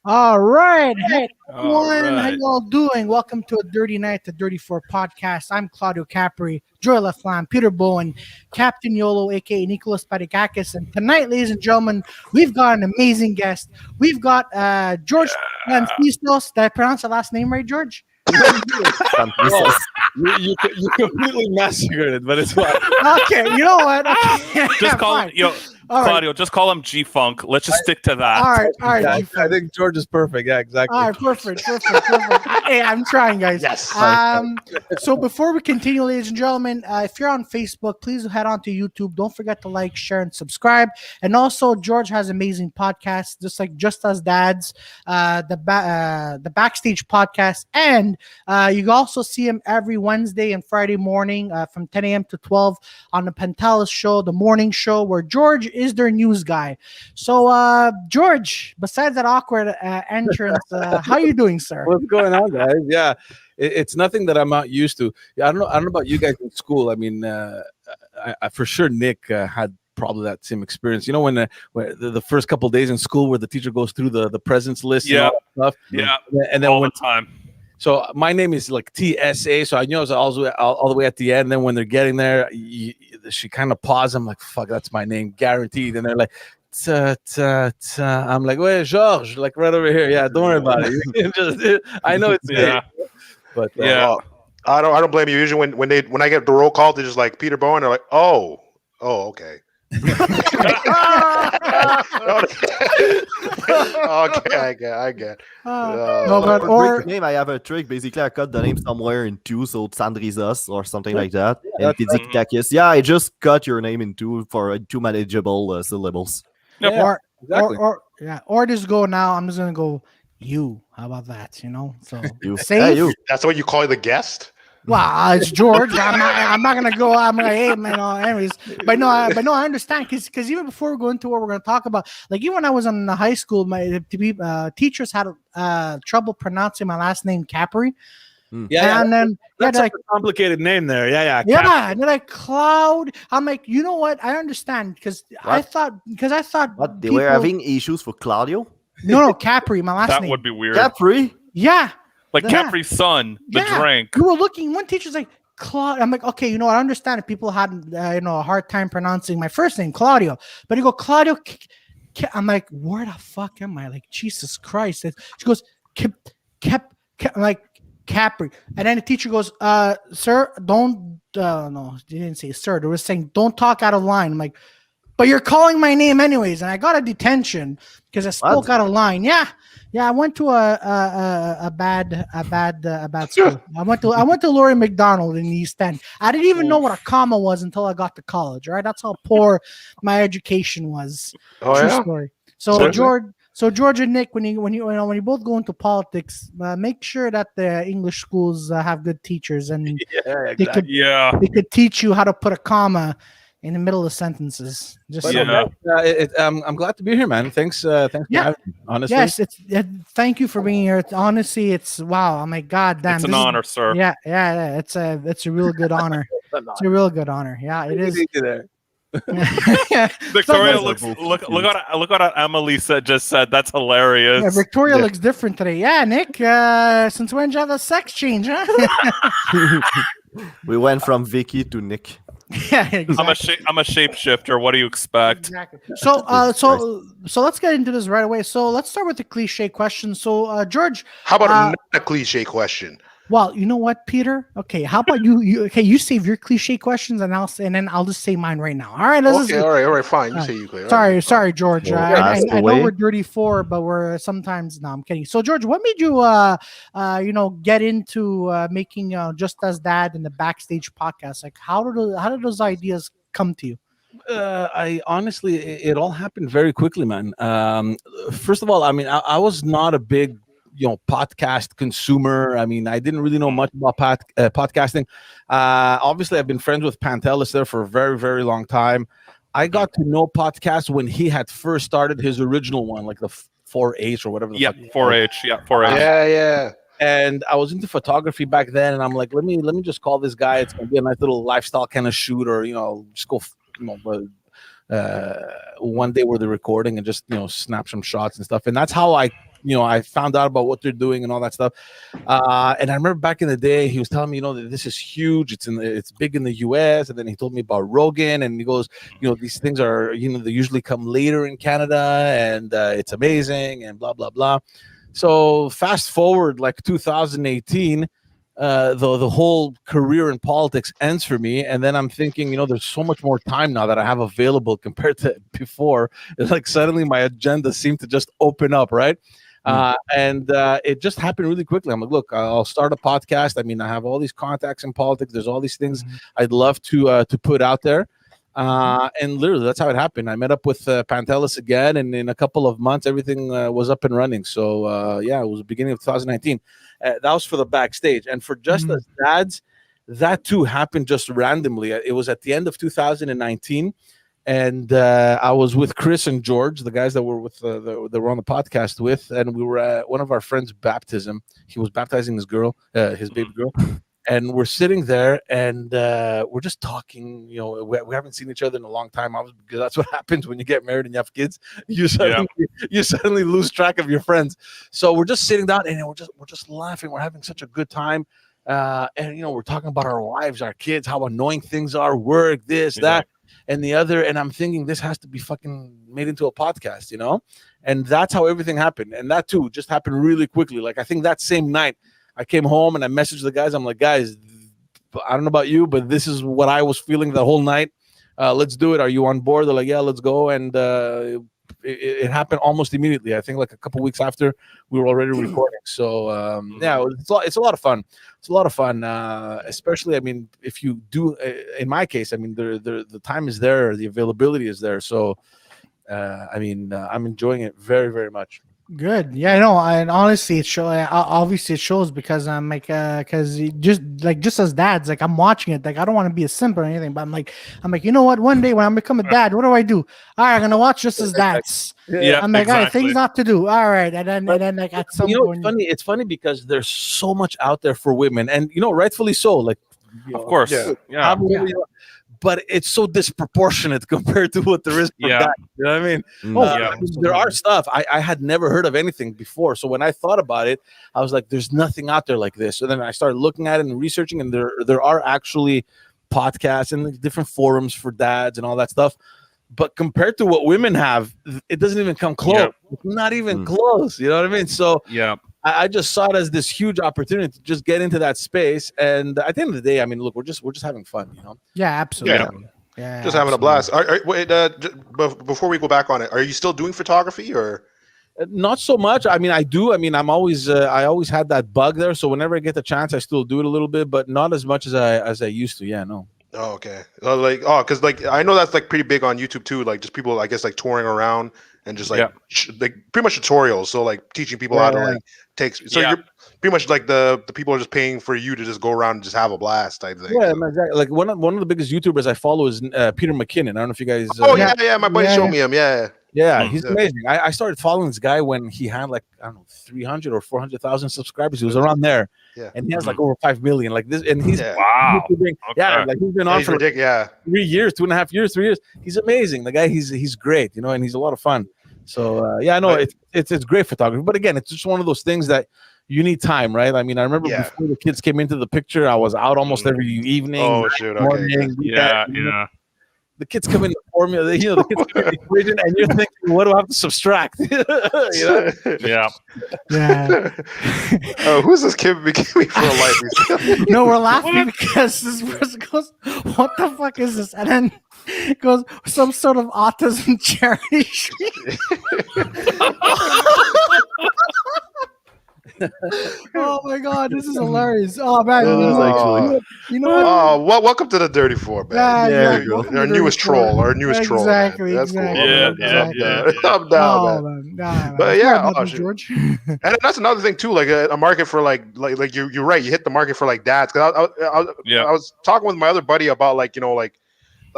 All right. All Everyone, how right. you all doing? Welcome to a Dirty Night, the Dirty Four podcast. I'm Claudio Capri, Joy Laflamme, Peter Bowen, Captain Yolo, aka Nicholas Pidiktakis. And tonight, ladies and gentlemen, we've got an amazing guest. We've got George Tsantrizos. Did I pronounce the last name right, George? Tsantrizos. You completely massacred it, but it's fine. Okay, you know what? Okay. Just call Fine. him, All right. Claudio. Just call him G Funk. Let's just stick to that. All right. Yeah, G-Funk. I think George is perfect. Yeah, exactly. All right, perfect. Hey, I'm trying, guys. Yes. So before we continue, ladies and gentlemen, if you're on Facebook, please head on to YouTube. Don't forget to like, share, and subscribe. And also, George has amazing podcasts, just like Just Us Dads, the Backstage podcast, and you can also see him every Wednesday and Friday morning from 10 a.m. to 12 on the Pantelis Show, the morning show, where George is their news guy. So, George, besides that awkward entrance, how you doing, sir? What's going on, guys? Yeah, it's nothing that I'm not used to. Yeah, I don't know about you guys in school. I mean, I for sure Nick had probably that same experience. You know, when the first couple of days in school where the teacher goes through the presence list and all that stuff. Yeah. And then all the time. So my name is like TSA, so I knew I was all the way at the end. And then when they're getting there, she kind of paused. I'm like, fuck, that's my name, guaranteed. And they're like, I'm like, wait, George, like right over here. Yeah, don't worry about it. I know it's Yeah. but I don't blame you. Usually when I get the roll call, they're just like Peter Bowen. They're like, oh, okay. Okay, I get. No, but or Name, I have a trick. Basically, I cut the name somewhere in two, so Tsantrizos or something like that. And Pidiktakis. Yeah, I just cut your name in two for two manageable syllables. Yep. exactly. or just go now. I'm just gonna go you. How about that? You know, so You. safe. Hey, you. That's what you call the guest. Well, it's George. I'm not gonna go. I'm like, hey man. Anyways, but no, I understand because even before we go into what we're gonna talk about, like even when I was in high school, my teachers had trouble pronouncing my last name Capri. Yeah, and then that's like a complicated name there. Yeah. and they're like Cloud. I'm like, you know what? I understand because I thought What? They were having issues for Claudio? no Capri, my last That name. would be weird. Capri? Yeah. Like Yeah. Capri's son, the drink. We were looking. One teacher's like Claude. I'm like, okay, you know, I understand if people had a hard time pronouncing my first name, Claudio. But he go Claudio. I'm like, where the fuck am I? Like, Jesus Christ! She goes, kept. I'm like Capri, and then the teacher goes, sir, don't. No, they didn't say sir. They were saying don't talk out of line. I'm like, but you're calling my name anyways, and I got a detention because I spoke out of line. Yeah, I went to a bad school. I went to Laurie McDonald in the East End. I didn't even know what a comma was until I got to college. Right, that's how poor my education was. Oh, True yeah? story. So George and Nick, when you both go into politics, make sure that the English schools have good teachers and they could teach you how to put a comma in the middle of sentences. Just I'm glad to be here, man. Thanks for having me, honestly. Yes, thank you for being here. Honestly, it's wow. I'm like, God damn, It's an honor, sir. Yeah. It's a real good honor. It's a real good honor. Yeah, it is. Victoria look what Emily just said. That's hilarious. Yeah, Victoria looks different today. Yeah, Nick. Since when did you have a sex change? Huh? We went from Vicky to Nick. Yeah, exactly. I'm a shapeshifter. What do you expect? Exactly. So let's get into this right away. So let's start with the cliche question. So George, How about not a cliche question? well, you know what, Peter? Okay, how about you save your cliche questions and then I'll just say mine right now. All right, All right, fine. You say you clear. Sorry, George. I know we're dirty four, but we're sometimes no. I'm kidding. So, George, what made you, get into making Just As Dad and the Backstage podcast? Like, how did those ideas come to you? I honestly, it all happened very quickly, man. First of all, I mean, I was not a big podcast consumer. I mean, I didn't really know much about podcasting. Obviously, I've been friends with Pantelis there for a very, very long time. I got to know podcasts when he had first started his original one, like the 4H or whatever. 4H. Yeah, 4H. Yeah. And I was into photography back then, and I'm like, let me just call this guy. It's gonna be a nice little lifestyle kind of shoot, or just go, one day where they're recording and just snap some shots and stuff. And that's how I I found out about what they're doing and all that stuff. And I remember back in the day, he was telling me, that this is huge. It's big in the US. And then he told me about Rogan, and he goes, these things are, they usually come later in Canada, and it's amazing and blah, blah, blah. So fast forward like 2018, the whole career in politics ends for me, and then I'm thinking, there's so much more time now that I have available compared to before. It's like suddenly my agenda seemed to just open up, right? And it just happened really quickly. I'm like, look, I'll start a podcast. I mean, I have all these contacts in politics. There's all these things I'd love to put out there. And literally, that's how it happened. I met up with Pantelis again, and in a couple of months, everything was up and running. So, it was the beginning of 2019. That was for the backstage. And for Just As Dads, that too happened just randomly. It was at the end of 2019. And I was with Chris and George, the guys that were with that were on the podcast with, and we were at one of our friends' baptism. He was baptizing his baby girl, and we're sitting there, and we're just talking. We haven't seen each other in a long time. Because that's what happens when you get married and you have kids. You suddenly lose track of your friends. So we're just sitting down, and we're just laughing. We're having such a good time, and we're talking about our wives, our kids, how annoying things are, work, this, that. And the other, and I'm thinking this has to be fucking made into a podcast, and that's how everything happened. And that too just happened really quickly. Like I think that same night I came home and I messaged the guys. I'm like, guys, I don't know about you, but this is what I was feeling the whole night. Let's do it. Are you on board? They're like, yeah, let's go. And it happened almost immediately. I think like a couple weeks after we were already recording. So it's a lot of fun. It's a lot of fun, especially, I mean, if you do, in my case, I mean, the time is there, the availability is there. So, I'm enjoying it very, very much. Good. Yeah, no, and honestly, obviously it shows because I'm like, because just as dads, like I'm watching it, like I don't want to be a simp or anything, but I'm like, you know what? One day when I become a dad, what do? All right, I'm gonna watch Just As Dads. Yeah, I'm like, all right, things not to do. All right, and then like at some point, it's funny because there's so much out there for women, and rightfully so. Like, of course, yeah. But it's so disproportionate compared to what there is for guys. You know what I mean? There are stuff I had never heard of anything before. So when I thought about it, I was like, there's nothing out there like this. So then I started looking at it and researching, and there are actually podcasts and different forums for dads and all that stuff. But compared to what women have, it doesn't even come close. Yeah. It's not even close. You know what I mean? So I just saw it as this huge opportunity to just get into that space. And at the end of the day, I mean, look, we're just having fun, Yeah, absolutely. Yeah, just having a blast. Before we go back on it, are you still doing photography or? Not so much. I mean, I do. I mean, I always had that bug there. So whenever I get the chance, I still do it a little bit, but not as much as I used to. Yeah, no. Oh, okay. Because I know that's like pretty big on YouTube too. Like just people, I guess, like touring around and just like like pretty much tutorials. So like teaching people how to like take. So you're pretty much like the people are just paying for you to just go around and just have a blast type thing. Yeah, exactly. Like one of the biggest YouTubers I follow is Peter McKinnon. I don't know if you guys. My buddy showed me him. Yeah, he's amazing. I started following this guy when he had like, I don't know, 300 or 400,000 subscribers. He was around there. Yeah. And he has like over 5 million. Like this, and he's wow. Like he's been on for 3 years, 2.5 years, 3 years. He's amazing. The guy, he's great, and he's a lot of fun. So it's great photography. But again, it's just one of those things that you need time, right? I mean, I remember before the kids came into the picture, I was out almost every evening. Oh shoot! Morning, Yeah. The kids come in the formula, the kids come in the equation, and you're thinking, what do I have to subtract? Yeah. Oh, who's this kid becoming for a life? No, we're laughing because this person goes, what the fuck is this? And then it goes, some sort of autism charity. Oh my god, this is hilarious. Oh man, welcome to the Dirty Four, man. Our newest troll. Exactly. That's cool. Yeah. I'm down, man. But George. And that's another thing too, like a market for like you're right. You hit the market for like dads. Because I was talking with my other buddy about like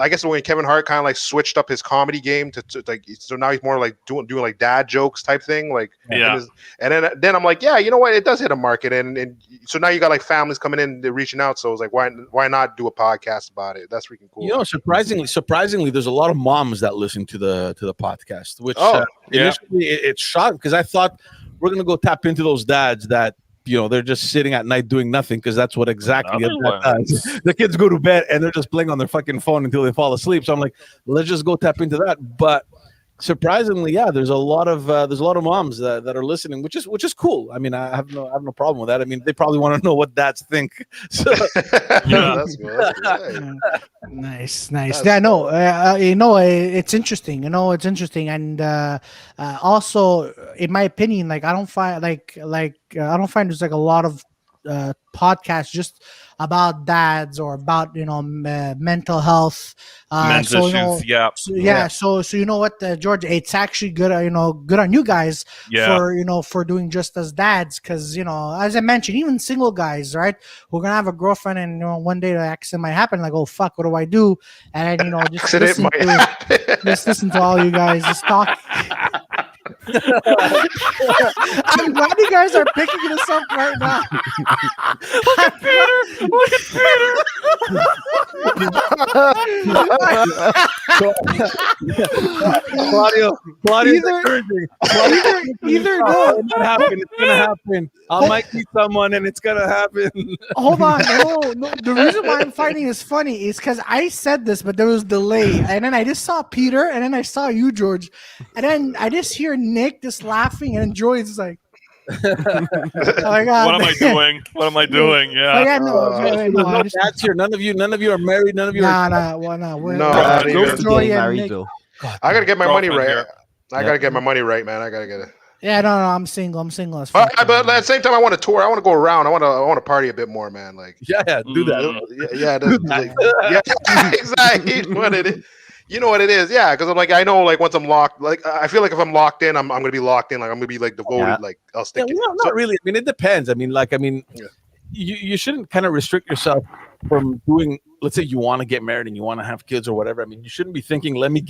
I guess when Kevin Hart kind of like switched up his comedy game to like, so now he's more like doing like dad jokes type thing, like and then I'm like, you know what, it does hit a market, and so now you got like families coming in, they're reaching out, so I was like, why not do a podcast about it? That's freaking cool. Surprisingly, there's a lot of moms that listen to the podcast, which initially it's shocking because I thought we're gonna go tap into those dads that they're just sitting at night doing nothing, because that's what exactly a dad does. The kids go to bed and they're just playing on their fucking phone until they fall asleep. So I'm like, let's just go tap into that. But surprisingly, yeah, there's a lot of moms that are listening, which is cool. I mean, I have no problem with that. I mean, they probably want to know what dads think. So yeah, that's good. Nice. Yeah, no, it's interesting. It's interesting, and also, in my opinion, like I don't find there's like a lot of podcasts just about dads or about mental health, men's issues. So you know what, George, it's actually good good on you guys for doing just as dads, because as I mentioned, even single guys, right, we're gonna have a girlfriend and one day the accident might happen, like, oh fuck, what do I do? And just listen to all you guys just talk. I'm glad you guys are picking this up right now. Look at Peter! Claudio's encouraging. Either no, it's gonna happen. I might meet someone and it's gonna happen. Hold on, no. The reason why I'm finding this funny is because I said this, but there was delay, and then I just saw Peter, and then I saw you, George, and then I just hear Nick just laughing, and George is like, oh my God. What am I doing? Yeah. That's here. None of you are married. None of you are. We're not married though. I gotta get my money right. I gotta get my money right, man. I gotta get it. Yeah, no, I'm single. As but at the same time, I want to tour. I want to go around. I want to party a bit more, man. Like, do that. Exactly what it is. You know what it is, yeah. Because I'm like, I know, like, once I'm locked, like, I feel like if I'm locked in, I'm gonna be locked in. Like, I'm gonna be like devoted. Yeah. Like, I'll stick. Yeah, well, not really. I mean, it depends. I mean, you shouldn't kind of restrict yourself from doing. Let's say you want to get married and you want to have kids or whatever. I mean, you shouldn't be thinking, let me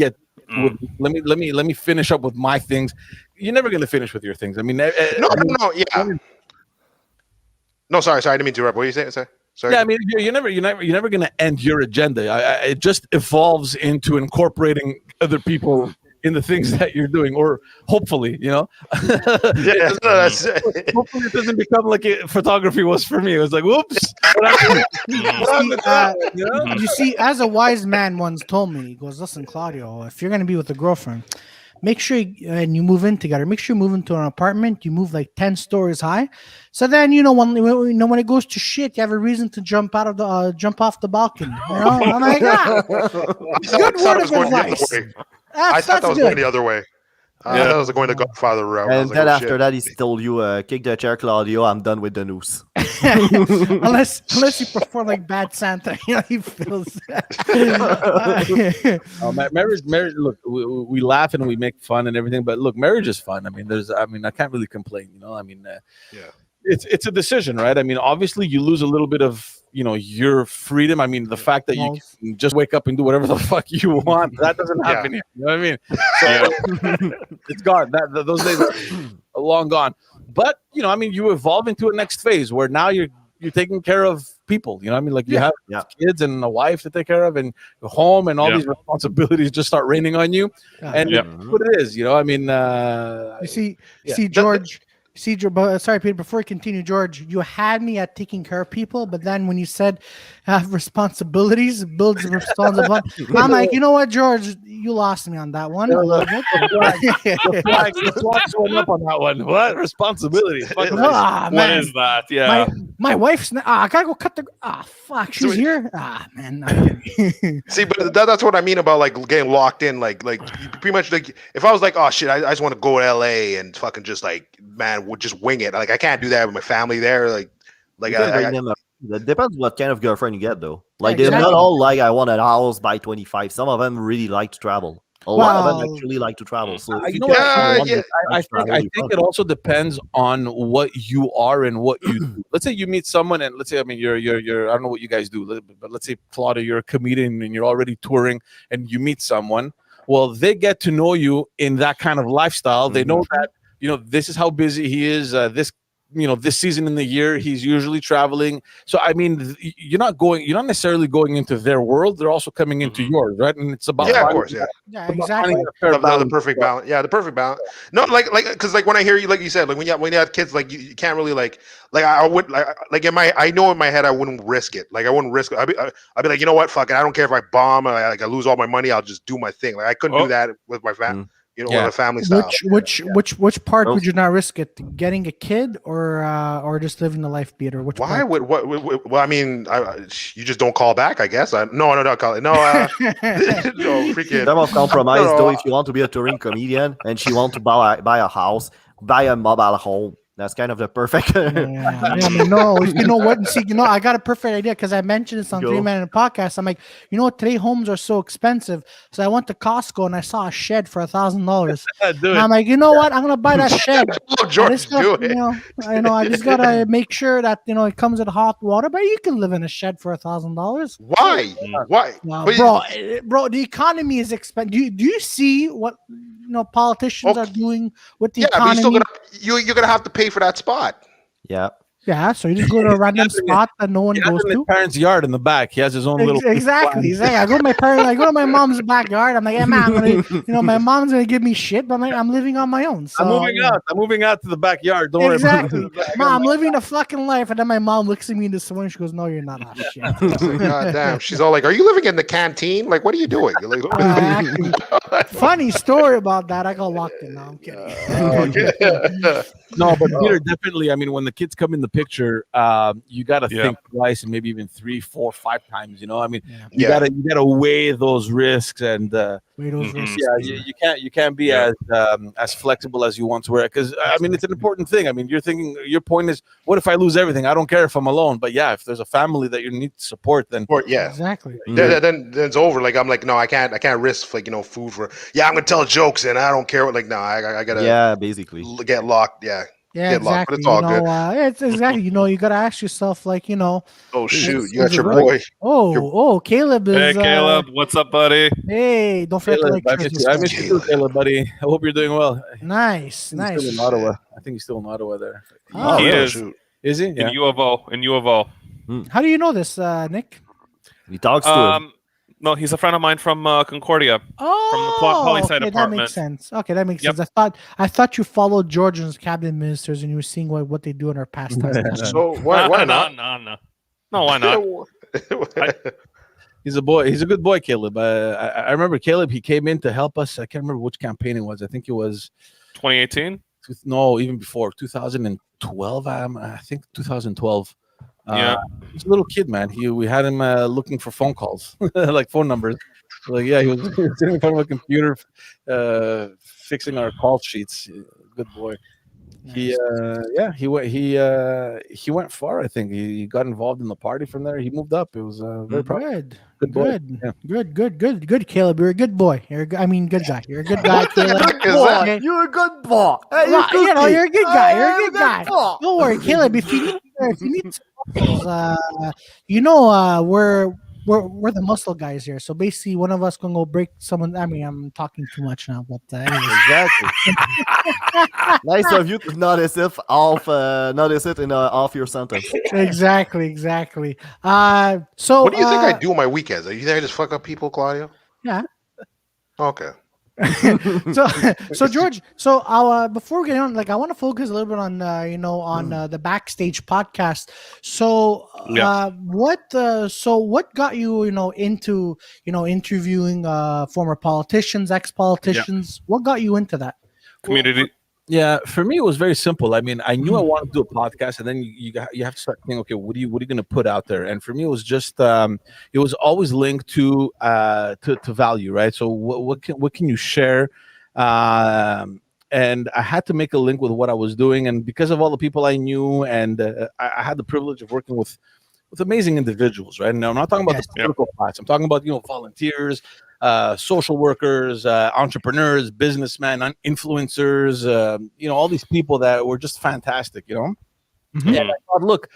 finish up with my things. You're never gonna finish with your things. I mean, no, yeah. No, sorry, I didn't mean to interrupt. What are you saying? Sorry. Yeah, I mean, you're never going to end your agenda. It just evolves into incorporating other people in the things that you're doing, or hopefully, hopefully it doesn't become like photography was for me. It was like, whoops. You see, as a wise man once told me, he goes, listen, Claudio, if you're going to be with a girlfriend, make sure and you move in together. Make sure you move into an apartment. You move like 10 stories high. So then when it goes to shit, you have a reason to jump off the balcony. I'm like, good word of advice. I thought that was going the other way. That was going the Godfather route. And then after that, he told you, kick the chair, Claudio. I'm done with the noose. unless you perform like Bad Santa, he feels. Marriage. Look, we laugh and we make fun and everything, but look, marriage is fun. I mean, I can't really complain. It's a decision, right? I mean, obviously, you lose a little bit of your freedom. I mean, the fact that you can just wake up and do whatever the fuck you want, that doesn't happen here. You know what I mean? So it's gone. Those days are long gone. But you evolve into a next phase where now you're taking care of people. You know what I mean? Like you have kids and a wife to take care of, and a home, and all these responsibilities just start raining on you. And what it is, I mean. See, George. Sorry, Peter, before we continue, George, you had me at taking care of people, but then when you said have responsibilities, builds responsibility, I'm like, you know what, George, you lost me on that one. The flags went up on that one. What? Responsibility. What is that? Yeah. My wife's, I gotta go cut the, fuck, she's here? Man. See, but that's what I mean about, like, getting locked in, like pretty much, like, if I was like, oh, shit, I just want to go to LA and fucking just, like, man, would just wing it. Like, I can't do that with my family there. It depends what kind of girlfriend you get, though. Like, they're not all like, I want a house by 25. Some of them really like to travel. A lot of them actually like to travel. So I think it also depends on what you are and what you do. Let's say you meet someone, and let's say, I mean, you're I don't know what you guys do, but let's say, Claudio, you're a comedian and you're already touring, and you meet someone. Well, they get to know you in that kind of lifestyle. They know that, this is how busy he is. This this season in the year, he's usually traveling. So I mean, you're not necessarily going into their world. They're also coming into yours, right? And it's about of course, exactly. The perfect balance. Yeah, the perfect balance. No, because when I hear you, like you said, like when you have kids, like you can't really like I would I know in my head I wouldn't risk it. Like I wouldn't risk it. I'd be like, you know what, fuck it. I don't care if I bomb. I lose all my money. I'll just do my thing. Like I couldn't do that with my family. With a family style. Which part would you not risk it? Getting a kid or just living the life beater? Why would well, I mean, you just don't call back, I guess. No, call it. No, freaking. Term of compromise, though, if you want to be a touring comedian and she want to buy a house, buy a mobile home. That's kind of the perfect. I mean, no, you know what? See, I got a perfect idea because I mentioned this on 3 Man in the podcast. I'm like, today homes are so expensive, so I went to Costco and I saw a shed for $1,000. I'm like, you know what? I'm gonna buy that shed. George, do it. I just gotta make sure that it comes with hot water. But you can live in a shed for $1,000. Why? Why? Bro, the economy is expensive. Do you see what politicians are doing with the economy? But you're gonna have to pay for that spot. Yeah, so you just go to a random spot that no one goes to. His parents' yard in the back. He has his own little. Exactly. He's like, I go to my mom's backyard. I'm like, yeah, man, my mom's gonna give me shit, but I'm like, I'm living on my own. So, I'm moving out to the backyard. Don't worry about it. Mom, I'm living a fucking life. And then my mom looks at me this morning. She goes, no, you're not. Oh, shit. God damn. She's all like, are you living in the canteen? Like, what are you doing? You're like, funny story about that. I got locked in. No, I'm kidding. No, but Peter, definitely. I mean, when the kids come in the picture, you got to think twice and maybe even 3, 4, 5 times. I mean, you gotta weigh those risks and weigh those risks. Yeah, you can't be as flexible as you once were, because I mean, it's an important thing. I mean, your point is, what if I lose everything? I don't care if I'm alone, but if there's a family that you need to support, then exactly. Then it's over. Like I'm like, no, I can't risk food for. I'm gonna tell jokes and I don't care what. Like no, I gotta basically get locked. Yeah, exactly. But it's all good. It's exactly. You got to ask yourself, like, oh shoot, you got your boy. Caleb is. Hey, Caleb, what's up, buddy? Hey, don't forget to I miss you too, Caleb, buddy. I hope you're doing well. Nice. He's still in Ottawa. I think he's still in Ottawa there. He is. Is he? In U of O. How do you know this, Nick? He talks to him. No, he's a friend of mine from Concordia. From the Polyside apartment. That makes sense. Okay, that makes sense. I thought you folled Georgia's cabinet ministers and you were seeing what they do in our pastime. So why not? No, why not? He's a boy. He's a good boy, Caleb. I remember Caleb. He came in to help us. I can't remember which campaign it was. I think it was 2018. No, even before 2012. I think 2012. He's a little kid, man. We had him looking for phone calls, like phone numbers. Like, he was sitting in front of a computer, fixing our call sheets. Good boy. Nice. He went far. I think he got involved in the party from there. He moved up. It was very proud. Good boy. Good, Caleb. You're a good boy. Good guy. You're a good guy, Caleb. You're a good boy. You're a good guy. You're a good guy. Don't worry, Caleb. If you need we're the muscle guys here. So basically, one of us gonna go break someone. I mean, I'm talking too much now, but exactly. Nice of you to notice it off your sentence. Exactly. So what do you think I do on my weekends? Are you there to just fuck up people, Claudio? Yeah. Okay. so George, before we get on, I want to focus a little bit on the backstage podcast. So what got you into interviewing former politicians, ex-politicians? What got you into that community? Yeah, for me it was very simple. I mean, I knew I wanted to do a podcast, and then you have to start thinking, okay, what are you going to put out there? And for me, it was just it was always linked to value, right? So what can you share? And I had to make a link with what I was doing, and because of all the people I knew, and I had the privilege of working with amazing individuals, right? And I'm not talking about the political class. I'm talking about volunteers, social workers, entrepreneurs, businessmen, influencers, all these people that were just fantastic, Mm-hmm. And I thought, look,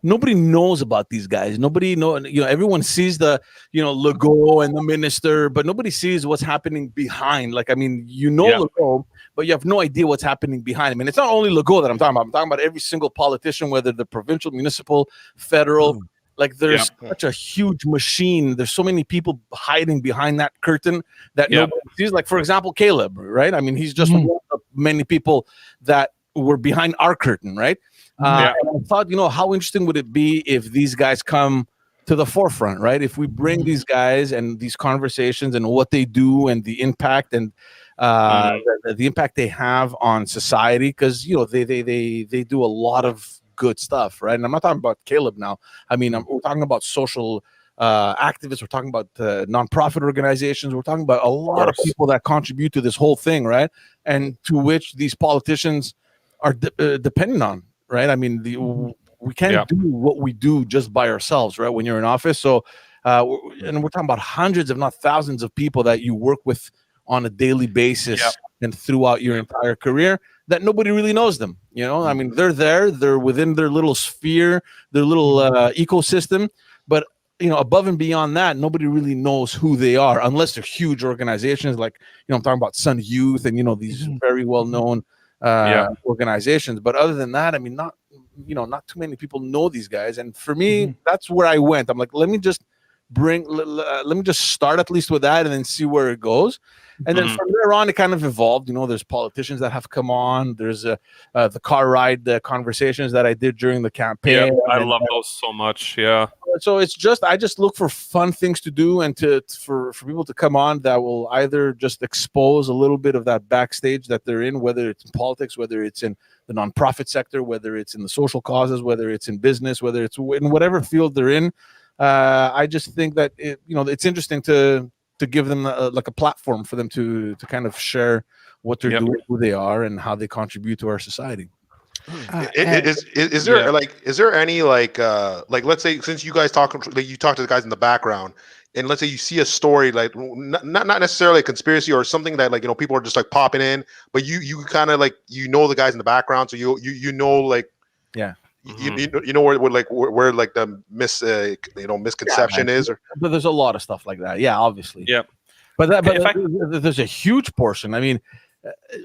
nobody knows about these guys. Nobody everyone sees the, Legault and the minister, but nobody sees what's happening behind. Legault, but you have no idea what's happening behind him. And it's not only Legault that I'm talking about. I'm talking about every single politician, whether the provincial, municipal, federal. Like there's such a huge machine. There's so many people hiding behind that curtain that nobody sees. Like, for example, Caleb, right? I mean, he's just one of many people that were behind our curtain, right? And I thought, how interesting would it be if these guys come to the forefront, right? If we bring these guys and these conversations and what they do and the impact and the impact they have on society, because they do a lot of good stuff, right? And I'm not talking about Caleb now. I mean, we're talking about social activists. We're talking about nonprofit organizations. We're talking about a lot of people that contribute to this whole thing, right? And to which these politicians are dependent on, right? I mean, we can't do what we do just by ourselves, right? When you're in office. So, and we're talking about hundreds, if not thousands of people that you work with on a daily basis and throughout your entire career, that nobody really knows them. I mean, they're within their little sphere, their little ecosystem, but above and beyond that, nobody really knows who they are unless they're huge organizations like, I'm talking about Sun Youth and, these very well-known organizations. But other than that, I mean, not too many people know these guys. And for me, that's where I went. I'm like, let me just start at least with that and then see where it goes. And then from there on, it kind of evolved. There's politicians that have come on. There's the car ride conversations that I did during the campaign. Yeah, I love those so much. Yeah. So I just look for fun things to do and for people to come on that will either just expose a little bit of that backstage that they're in, whether it's in politics, whether it's in the nonprofit sector, whether it's in the social causes, whether it's in business, whether it's in whatever field they're in. I just think that it's interesting to give them like a platform for them to kind of share what they're doing, who they are, and how they contribute to our society. Is there any let's say, since you guys you talk to the guys in the background, and let's say you see a story like not necessarily a conspiracy or something that people are just like popping in, but you kind of like the guys in the background, so you where like the misconception is, but there's a lot of stuff like that. Yeah, obviously. Yeah, but there's a huge portion. I mean,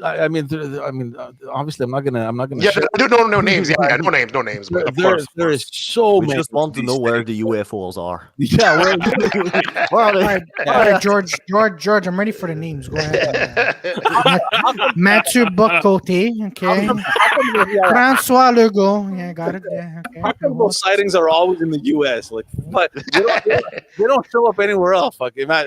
obviously, I'm not gonna. Yeah, no names. Yeah, no names. But there is so many. We just want to know where the UFOs are. Yeah, where are they? All right, George, I'm ready for the names. Go ahead. Mathieu Bocoté, okay. François Legault, yeah, got it. Yeah, okay. How come those sightings are always in the U.S.? Like, but they don't show up anywhere else. Fucking man,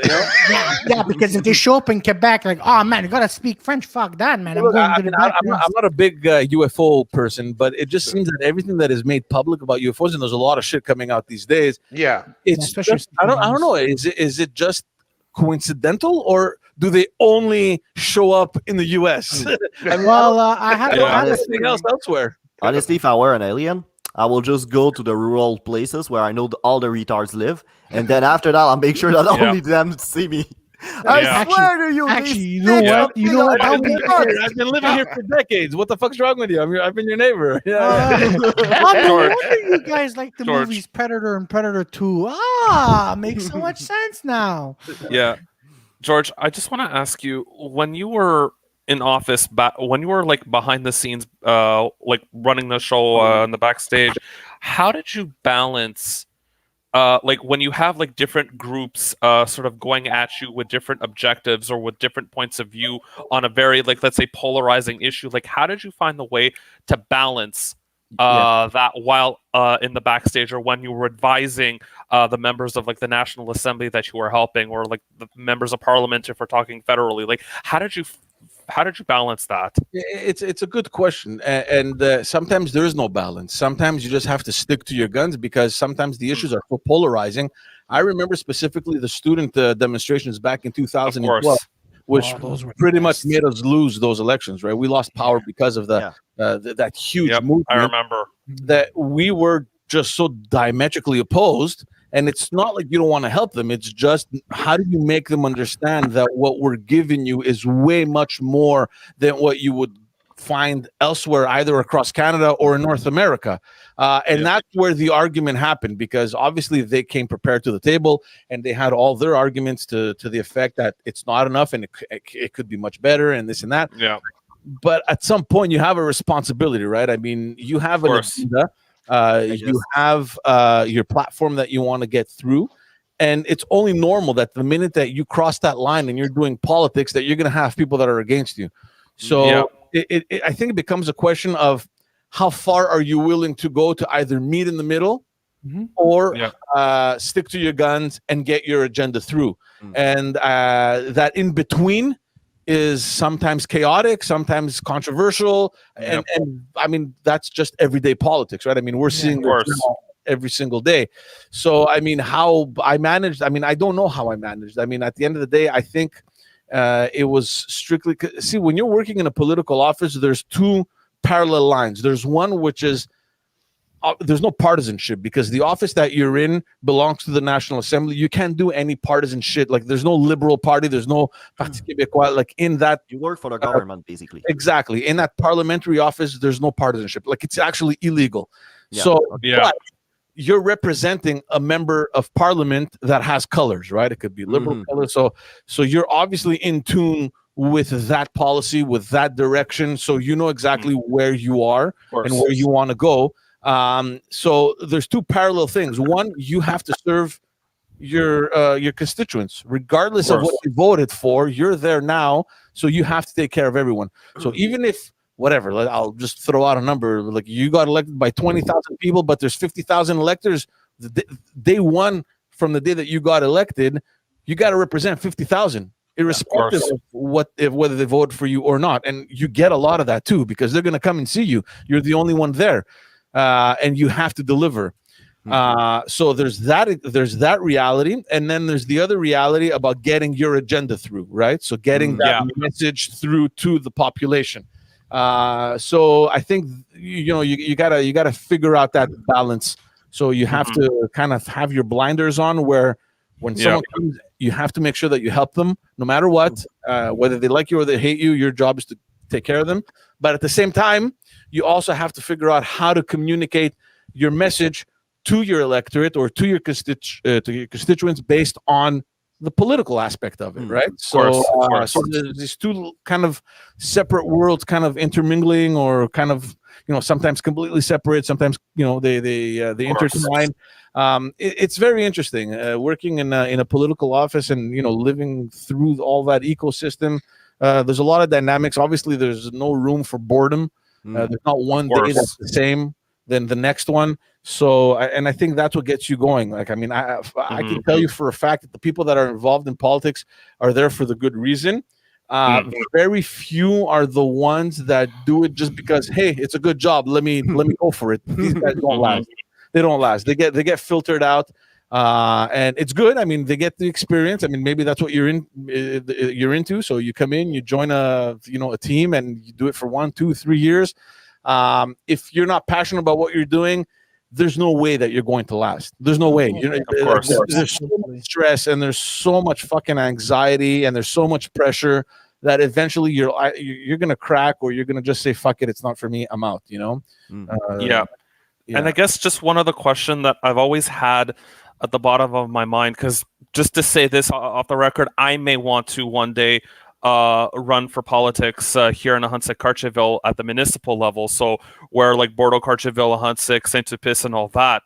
Yeah, because if they show up in Quebec, like, oh man, you gotta speak French. Fuck that, man. I'm not a big UFO person, but it just seems that everything that is made public about UFOs, and there's a lot of shit coming out these days. Yeah, it's just, I don't know. Is it just coincidental, or do they only show up in the U.S.? I have anything else elsewhere. Honestly, if I were an alien, I will just go to the rural places where I know all the retards live, and then after that, I'll make sure that only them see me. I swear to you. Actually, you know what? You know what? I've been living here for decades. What the fuck's wrong with you? I've been your neighbor. No wonder you guys like the movies Predator and Predator 2. Makes so much sense now. Yeah, George, I just want to ask you, when you were in office, when you were like behind the scenes, like running the show on the backstage, how did you balance? Like when you have like different groups sort of going at you with different objectives or with different points of view on a very, like, let's say, polarizing issue, like how did you find the way to balance that while in the backstage, or when you were advising the members of like the National Assembly that you were helping, or like the members of Parliament if we're talking federally? Like how did you balance that? It's a good question, and sometimes there is no balance. Sometimes you just have to stick to your guns because sometimes the issues are so polarizing. I remember specifically the student demonstrations back in 2012, which pretty much made us lose those elections. Right, we lost power because of that huge movement. I remember that we were just so diametrically opposed. And it's not like you don't want to help them. It's just, how do you make them understand that what we're giving you is way much more than what you would find elsewhere, either across Canada or in North America? And that's where the argument happened, because obviously they came prepared to the table and they had all their arguments to the effect that it's not enough and it could be much better and this and that. Yeah. but at some point you have a responsibility, right? I mean, you have an agenda, you have your platform that you want to get through, and it's only normal that the minute that you cross that line and you're doing politics, that you're going to have people that are against you. So I think it becomes a question of how far are you willing to go to either meet in the middle or stick to your guns and get your agenda through. And that in between is sometimes chaotic, sometimes controversial. And I mean, that's just everyday politics, right? I mean, we're seeing this every single day. So, I mean, how I managed, I mean, I don't know how I managed. I mean, at the end of the day, I think it was strictly, see, when you're working in a political office, there's two parallel lines. There's one which is there's no partisanship, because the office that you're in belongs to the National Assembly. You can't do any partisan shit. Like, there's no Liberal Party, there's no Parti Québécois. Like, in that, you work for the government, basically. Exactly. In that parliamentary office, there's no partisanship. Like, it's actually illegal. But you're representing a member of parliament that has colors, right? It could be Liberal colors. So you're obviously in tune with that policy, with that direction. So you know exactly where you are and where you want to go. So there's two parallel things. One, you have to serve your constituents, regardless of what you voted for. You're there now, so you have to take care of everyone. So even if whatever, I'll just throw out a number, like you got elected by 20,000 people, but there's 50,000 electors. Day one from the day that you got elected, you got to represent 50,000. Irrespective of whether they vote for you or not. And you get a lot of that too, because they're going to come and see you. You're the only one there, and you have to deliver. So there's that reality, and then there's the other reality about getting your agenda through, right? So getting that message through to the population. So I think you gotta figure out that balance. So you have to kind of have your blinders on, where when someone comes, you have to make sure that you help them no matter what, whether they like you or they hate you. Your job is to take care of them. But at the same time, you also have to figure out how to communicate your message to your electorate or to your constituents based on the political aspect of it, right? So there's these two kind of separate worlds kind of intermingling, or kind of, sometimes completely separate, sometimes, they intertwine. It's very interesting working in a political office and, living through all that ecosystem. There's a lot of dynamics. Obviously, there's no room for boredom. There's not one day that's the same than the next one. So, and I think that's what gets you going. Like, I mean, I can tell you for a fact that the people that are involved in politics are there for the good reason. Very few are the ones that do it just because, hey, it's a good job. Let me go for it. These guys don't last. They don't last. They get filtered out, and it's good. I mean, they get the experience. I mean, maybe that's what you're into. So you come in, you join a team, and you do it for 1, 2, 3 years. If you're not passionate about what you're doing, there's no way that you're going to last. There's no way. There's so much stress, and there's so much fucking anxiety, and there's so much pressure that eventually you're gonna crack, or you're gonna just say, "Fuck it, it's not for me. I'm out." And I guess just one other question that I've always had at the bottom of my mind, because just to say this off the record, I may want to one day run for politics here in Ahuntsic-Cartierville at the municipal level. So where like Bordeaux-Cartierville, Ahuntsic, Saint-Sulpice, and all that.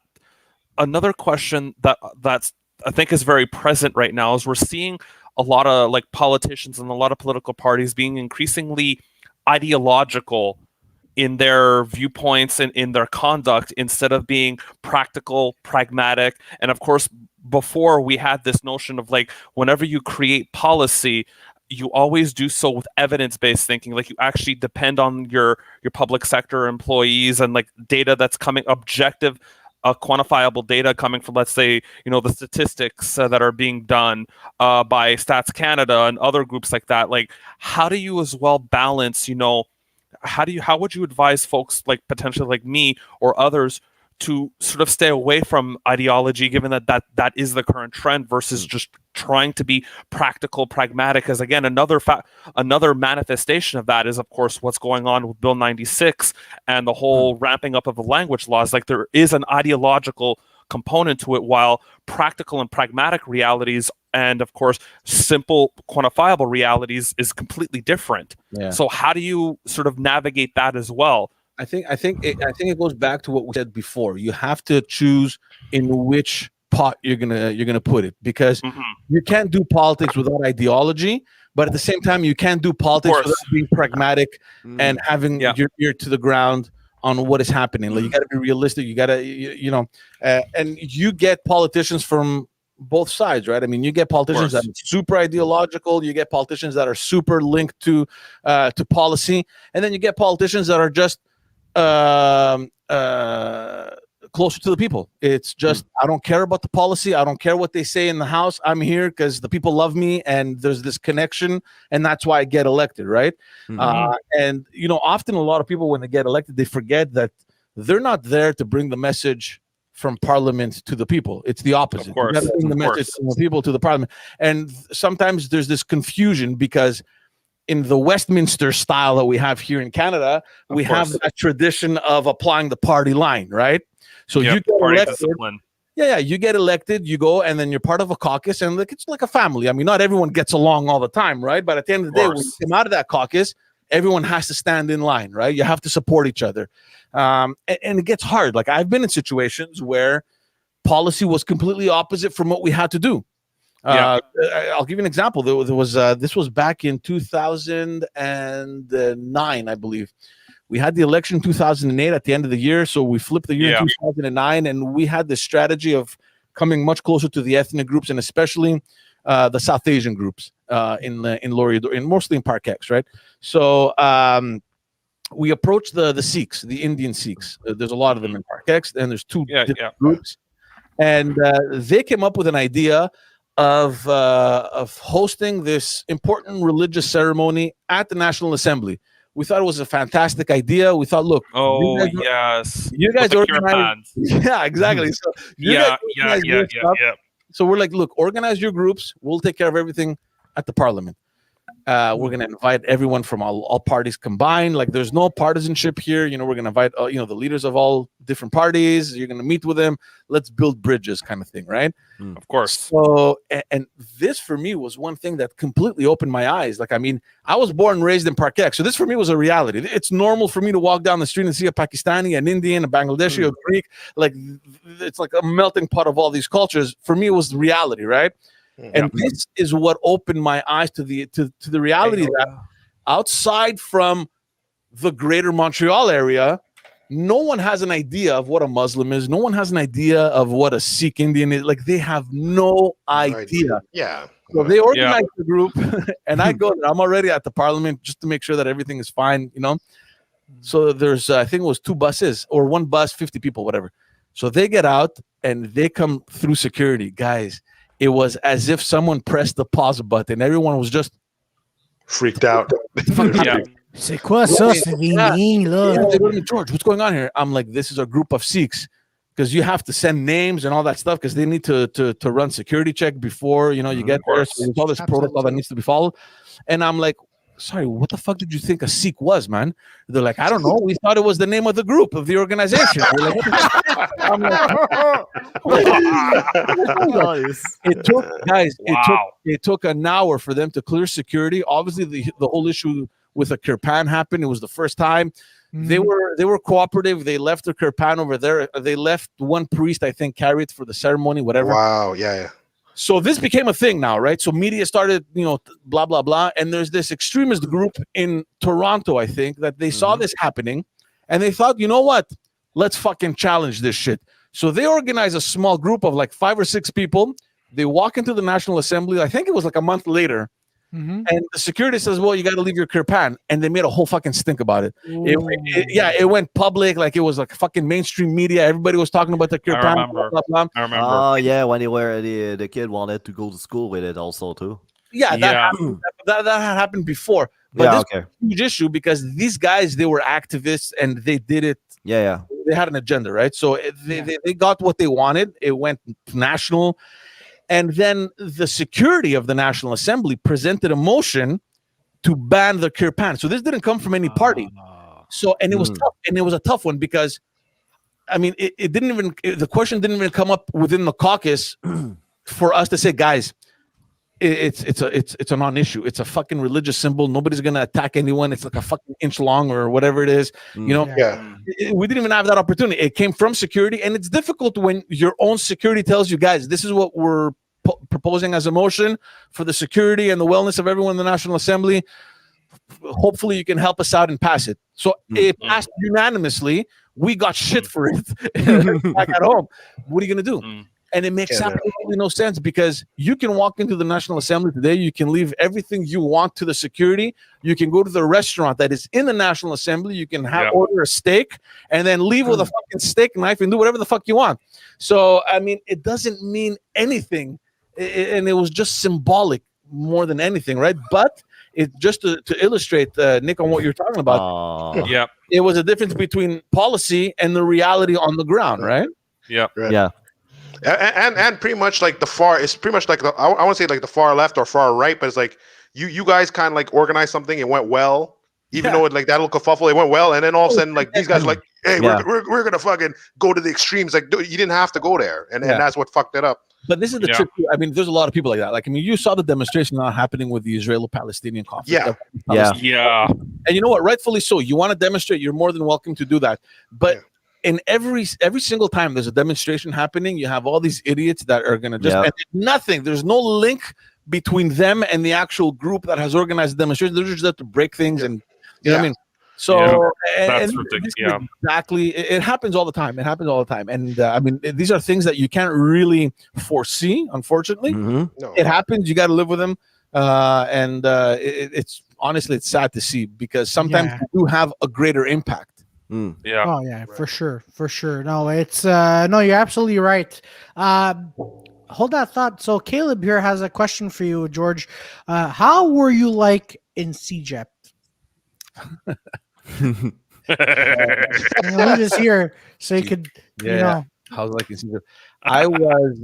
Another question that's I think is very present right now is we're seeing a lot of like politicians and a lot of political parties being increasingly ideological in their viewpoints and in their conduct, instead of being practical, pragmatic. And of course, before we had this notion of like, whenever you create policy, you always do so with evidence-based thinking. Like, you actually depend on your public sector employees and like data that's coming, objective, quantifiable data coming from, let's say, the statistics that are being done by Stats Canada and other groups like that. Like, how do you as well balance, how would you advise folks like potentially like me or others to sort of stay away from ideology, given that is the current trend, versus just trying to be practical, pragmatic? As again, another manifestation of that is, of course, what's going on with Bill 96 and the whole ramping up of the language laws. Like, there is an ideological component to it, while practical and pragmatic realities and of course simple quantifiable realities is completely different. Yeah. So how do you sort of navigate that as well? I think it goes back to what we said before. You have to choose in which pot you're gonna put it, because you can't do politics without ideology, but at the same time you can't do politics without being pragmatic and having your ear to the ground on what is happening. Like, you got to be realistic. You got to and you get politicians from both sides, right? I mean, you get politicians that are super ideological, you get politicians that are super linked to policy, and then you get politicians that are just closer to the people. It's just, I don't care about the policy. I don't care what they say in the House. I'm here because the people love me, and there's this connection, and that's why I get elected, right? And often a lot of people, when they get elected, they forget that they're not there to bring the message from Parliament to the people. It's the opposite. Of course, bring the message from the people to the Parliament, and sometimes there's this confusion because in the Westminster style that we have here in Canada, we have that tradition of applying the party line, right? So you get elected. Discipline. Yeah, you get elected, you go, and then you're part of a caucus, and it's like a family. I mean, not everyone gets along all the time, right? But at the end of the day, when you come out of that caucus, everyone has to stand in line, right? You have to support each other. And it gets hard. Like, I've been in situations where policy was completely opposite from what we had to do. I'll give you an example. There was this was back in 2009, I believe. We had the election in 2008 at the end of the year, so we flipped the year in 2009, and we had this strategy of coming much closer to the ethnic groups, and especially the South Asian groups in Laurier, and mostly in Park X, right? So we approached the Sikhs, the Indian Sikhs. There's a lot of them in Park X, and there's two different groups, and they came up with an idea of hosting this important religious ceremony at the National Assembly. We thought it was a fantastic idea. We thought, look, you guys organize. Yeah, exactly. So So we're like, look, organize your groups. We'll take care of everything at the Parliament. We're going to invite everyone from all parties combined. Like, there's no partisanship here. We're going to invite the leaders of all different parties. You're going to meet with them. Let's build bridges, kind of thing, right? Of course. So, and this for me was one thing that completely opened my eyes. Like, I mean, I was born and raised in Park X, so this for me was a reality. It's normal for me to walk down the street and see a Pakistani, an Indian, a Bangladeshi, a Greek. Like, it's like a melting pot of all these cultures. For me, it was reality, right? And this is what opened my eyes to the reality that outside from the greater Montreal area, no one has an idea of what a Muslim is. No one has an idea of what a Sikh Indian is. Like, they have no idea. Yeah. So they organize the group, and I go there. I'm already at the Parliament just to make sure that everything is fine, So there's, I think it was 2 buses or 1 bus, 50 people, whatever. So they get out and they come through security, guys. It was as if someone pressed the pause button. Everyone was just freaked out. C'est quoi ça? George, what's going on here? I'm like, this is a group of Sikhs, because you have to send names and all that stuff, because they need to run security check before you get there. So there's all this protocol that needs to be followed. And I'm like, sorry, what the fuck did you think a Sikh was, man? They're like, I don't know. We thought it was the name of the group, of the organization. Like, I'm like, it took an hour for them to clear security. Obviously, the whole issue with a kirpan happened. It was the first time. They were cooperative. They left the kirpan over there. They left one priest, I think, carry it for the ceremony, whatever. Wow, yeah. So this became a thing now, right? So media started, blah, blah, blah. And there's this extremist group in Toronto, I think, that they saw this happening. And they thought, you know what? Let's fucking challenge this shit. So they organize a small group of like 5 or 6 people. They walk into the National Assembly. I think it was like a month later. And the security says, well, you got to leave your kirpan. And they made a whole fucking stink about it. It went public. Like, it was like fucking mainstream media. Everybody was talking about the kirpan. I remember. Oh, yeah, when the kid wanted to go to school with it also, too. Yeah, that had happened before. But this was a huge issue, because these guys, they were activists, and they did it. Yeah. They had an agenda, right? So they got what they wanted. It went national. And then the security of the National Assembly presented a motion to ban the kirpan. So this didn't come from any party. So, and it was tough. And it was a tough one, because, I mean, the question didn't even come up within the caucus for us to say, guys, it's a non-issue. It's a fucking religious symbol. Nobody's gonna attack anyone. It's like a fucking inch long or whatever it is. You know, we didn't even have that opportunity. It came from security, and it's difficult when your own security tells you, guys, this is what we're proposing as a motion for the security and the wellness of everyone in the National Assembly. Hopefully, you can help us out and pass it. So it passed unanimously. We got shit for it back at home. What are you gonna do? And it makes absolutely no sense, because you can walk into the National Assembly today, you can leave everything you want to the security, you can go to the restaurant that is in the National Assembly, you can order a steak, and then leave with a fucking steak knife and do whatever the fuck you want. So, I mean, it doesn't mean anything, and it was just symbolic more than anything, right? But it just to illustrate, Nick, on what you're talking about, it was a difference between policy and the reality on the ground, right? Yeah. And pretty much like the far, it's pretty much like I want to say like the far left or far right, but it's like you guys kind of like organized something, it went well, even though it, like that little kerfuffle, it went well, and then all of a sudden like these guys are like, hey, we're gonna fucking go to the extremes. Like, dude, you didn't have to go there, and that's what fucked it up. But this is the trick. I mean, there's a lot of people like that. Like, I mean, you saw the demonstration now happening with the Israeli-Palestinian conflict. Yeah. And you know what? Rightfully so. You want to demonstrate, you're more than welcome to do that. But in every single time there's a demonstration happening, you have all these idiots that are going to just and nothing. There's no link between them and the actual group that has organized the demonstration. They're just there to break things, and you know what I mean. So that's ridiculous. Exactly, it happens all the time. And I mean, these are things that you can't really foresee. Unfortunately, it happens. You got to live with them, and it's honestly it's sad to see, because sometimes you do have a greater impact. Oh yeah, for sure. No, it's no, you're absolutely right. Hold that thought. So Caleb here has a question for you, George. How were you like in CJEP? Leave this here so you could, you know. I was like, I was.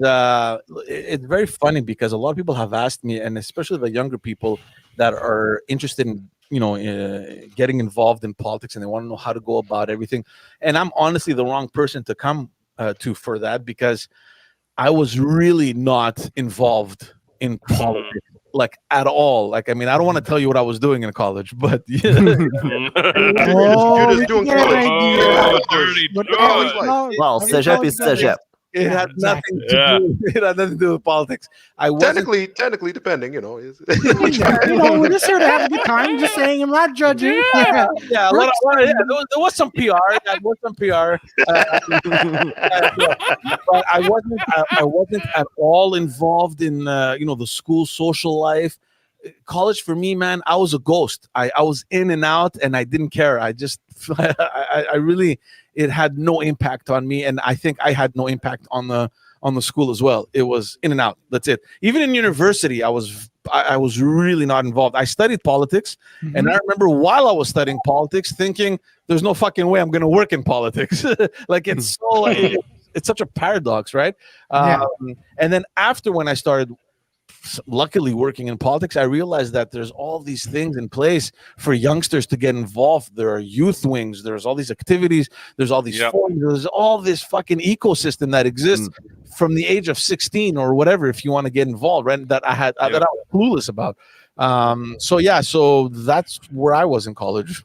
It's very funny because a lot of people have asked me, and especially the younger people that are interested in, you know, getting involved in politics, and they want to know how to go about everything. And I'm honestly the wrong person to come to for that, because I was really not involved in politics. Like at all. Like, I mean, I don't want to tell you what I was doing in college, but you're just doing dirty. Well, CEGEP is CEGEP. It had nothing to do. It had nothing to do with politics. I wasn't technically, depending, you know. You know, we're just here to have a good time. Just saying, I'm not judging. There was some PR. But I wasn't at all involved in you know, the school social life. College for me, man, I was a ghost. I was in and out, and I didn't care. I just I really, it had no impact on me, and I think I had no impact on the school as well. It was in and out. That's it. Even in university, I was really not involved. I studied politics, and I remember while I was studying politics thinking, there's no fucking way I'm going to work in politics. Like, it's so it's such a paradox, right? And then after, when I started luckily working in politics, I realized that there's all these things in place for youngsters to get involved. There are youth wings, there's all these activities, there's all these forums, there's all this fucking ecosystem that exists from the age of 16 or whatever, if you want to get involved, right? That I was clueless about. So that's where I was in college.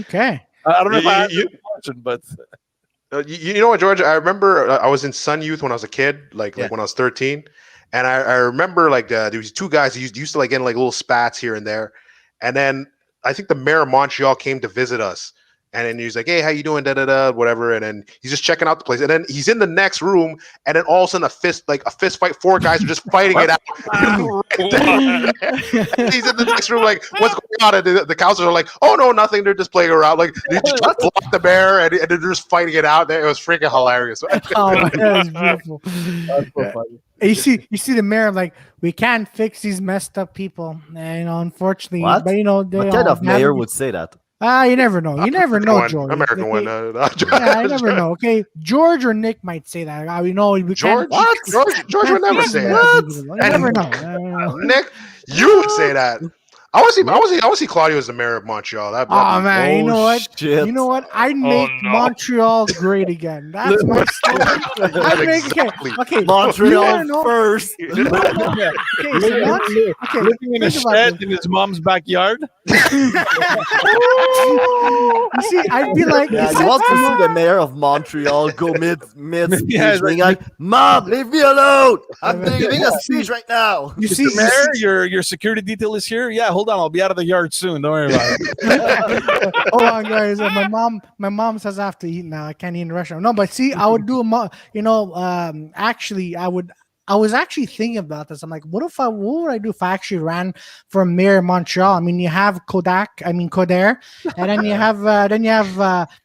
Okay. I don't know if I answered the question, but you know what, George? I remember I was in Sun Youth when I was a kid, like when I was 13. And I remember like there was two guys who used to like get like little spats here and there. And then I think the mayor of Montreal came to visit us. And then he's like, hey, how you doing? Whatever. And then he's just checking out the place. And then he's in the next room. And then all of a sudden a fist fight. Four guys are just fighting it out. He's in the next room like, what's going on? And the counselors are like, oh, no, nothing. They're just playing around. Like, they just blocked the mayor and they're just fighting it out. It was freaking hilarious. Oh, that was beautiful. That's so funny. You see the mayor like, we can't fix these messed up people. And, you know, unfortunately, what? But you know, what kind of mayor would say that? You never know. You never know, George. American one. I never know. Okay, George or Nick might say that. We know. George would never say that. You never know. Nick, you would say that. I want to see Claudio as the mayor of Montreal. Man, you know what? Shit. You know what? I'd make Montreal great again. That's my slogan. I'd make okay. Montreal first. Okay, so Living in a shed in his mom's backyard. You see, I'd be like, Yeah, you want to see the mayor of Montreal go mid speech, like, Mom, leave me alone. I'm giving a speech right now. You see, Mayor, your security detail is here. Yeah, hold on, I'll be out of the yard soon. Don't worry about it. Hold on, guys. My mom says I have to eat now. I can't eat in a restaurant. No, but see, I would do actually, I was actually thinking about this. I'm like, what would I do if I actually ran for mayor of Montreal? I mean, you have Coder, and then you have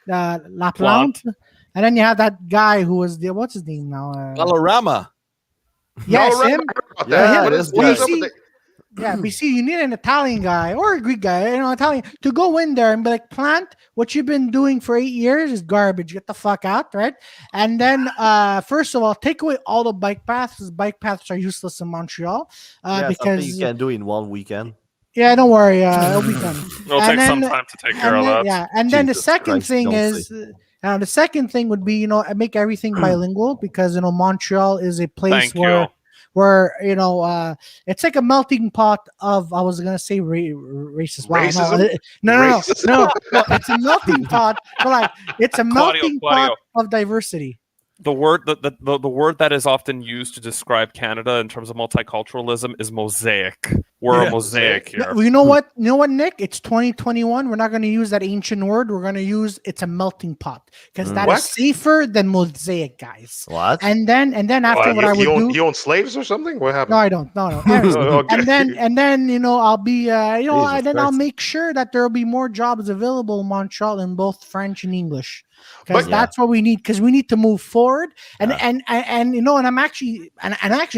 Laflamme, and then you have that guy who was what's his name now? Valorama. Yes, him. Yeah, but see, you need an Italian guy or a Greek guy, Italian, to go in there and be like, Plant, what you've been doing for 8 years is garbage. Get the fuck out, right? And then, first of all, take away all the bike paths, because bike paths are useless in Montreal. Because something you can do in one weekend. Yeah, don't worry. It'll be done. It'll take some time to take care of that. Yeah, and then the second thing is... the second thing would be, make everything bilingual, because, Montreal is a place where it's like a melting pot of, I was gonna say racist. Wow, racism? No, it's a melting pot, but like it's a melting pot of diversity. The word the word that is often used to describe Canada in terms of multiculturalism is mosaic. We're a mosaic here. You know what, Nick? It's 2021. We're not going to use that ancient word. We're going to use it's a melting pot, because that is safer than mosaic, guys. What? And then after what I would do, you own slaves or something? What happened? No, I don't. No. Okay. And then I'll be I'll make sure that there will be more jobs available in Montreal in both French and English. Because that's what we need. Because we need to move forward, and I'm actually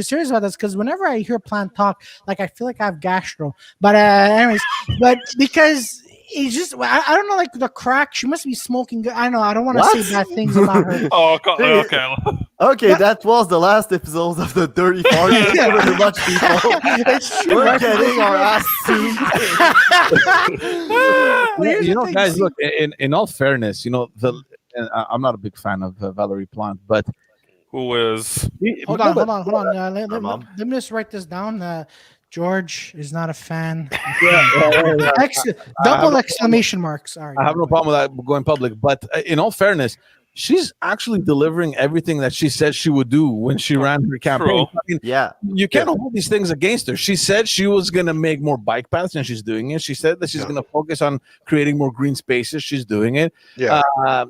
serious about this, because whenever I hear Plant talk, like, I feel like I have gastro. But but because it's just, I don't know, like the crack. She must be smoking good. I know. I don't want to say bad things about her. Okay. Okay, that was the last episode of the Dirty Party. Very much, people. We're getting our ass sued. Guys, look. In all fairness, I'm not a big fan of Valerie Plante, but who is? Hold on. Let me just write this down. George is not a fan. Double exclamation marks. Sorry. I have no problem with that going public. But in all fairness, she's actually delivering everything that she said she would do when she ran her campaign. I mean, you can't hold these things against her. She said she was going to make more bike paths, and she's doing it. She said that she's going to focus on creating more green spaces. She's doing it. Yeah. I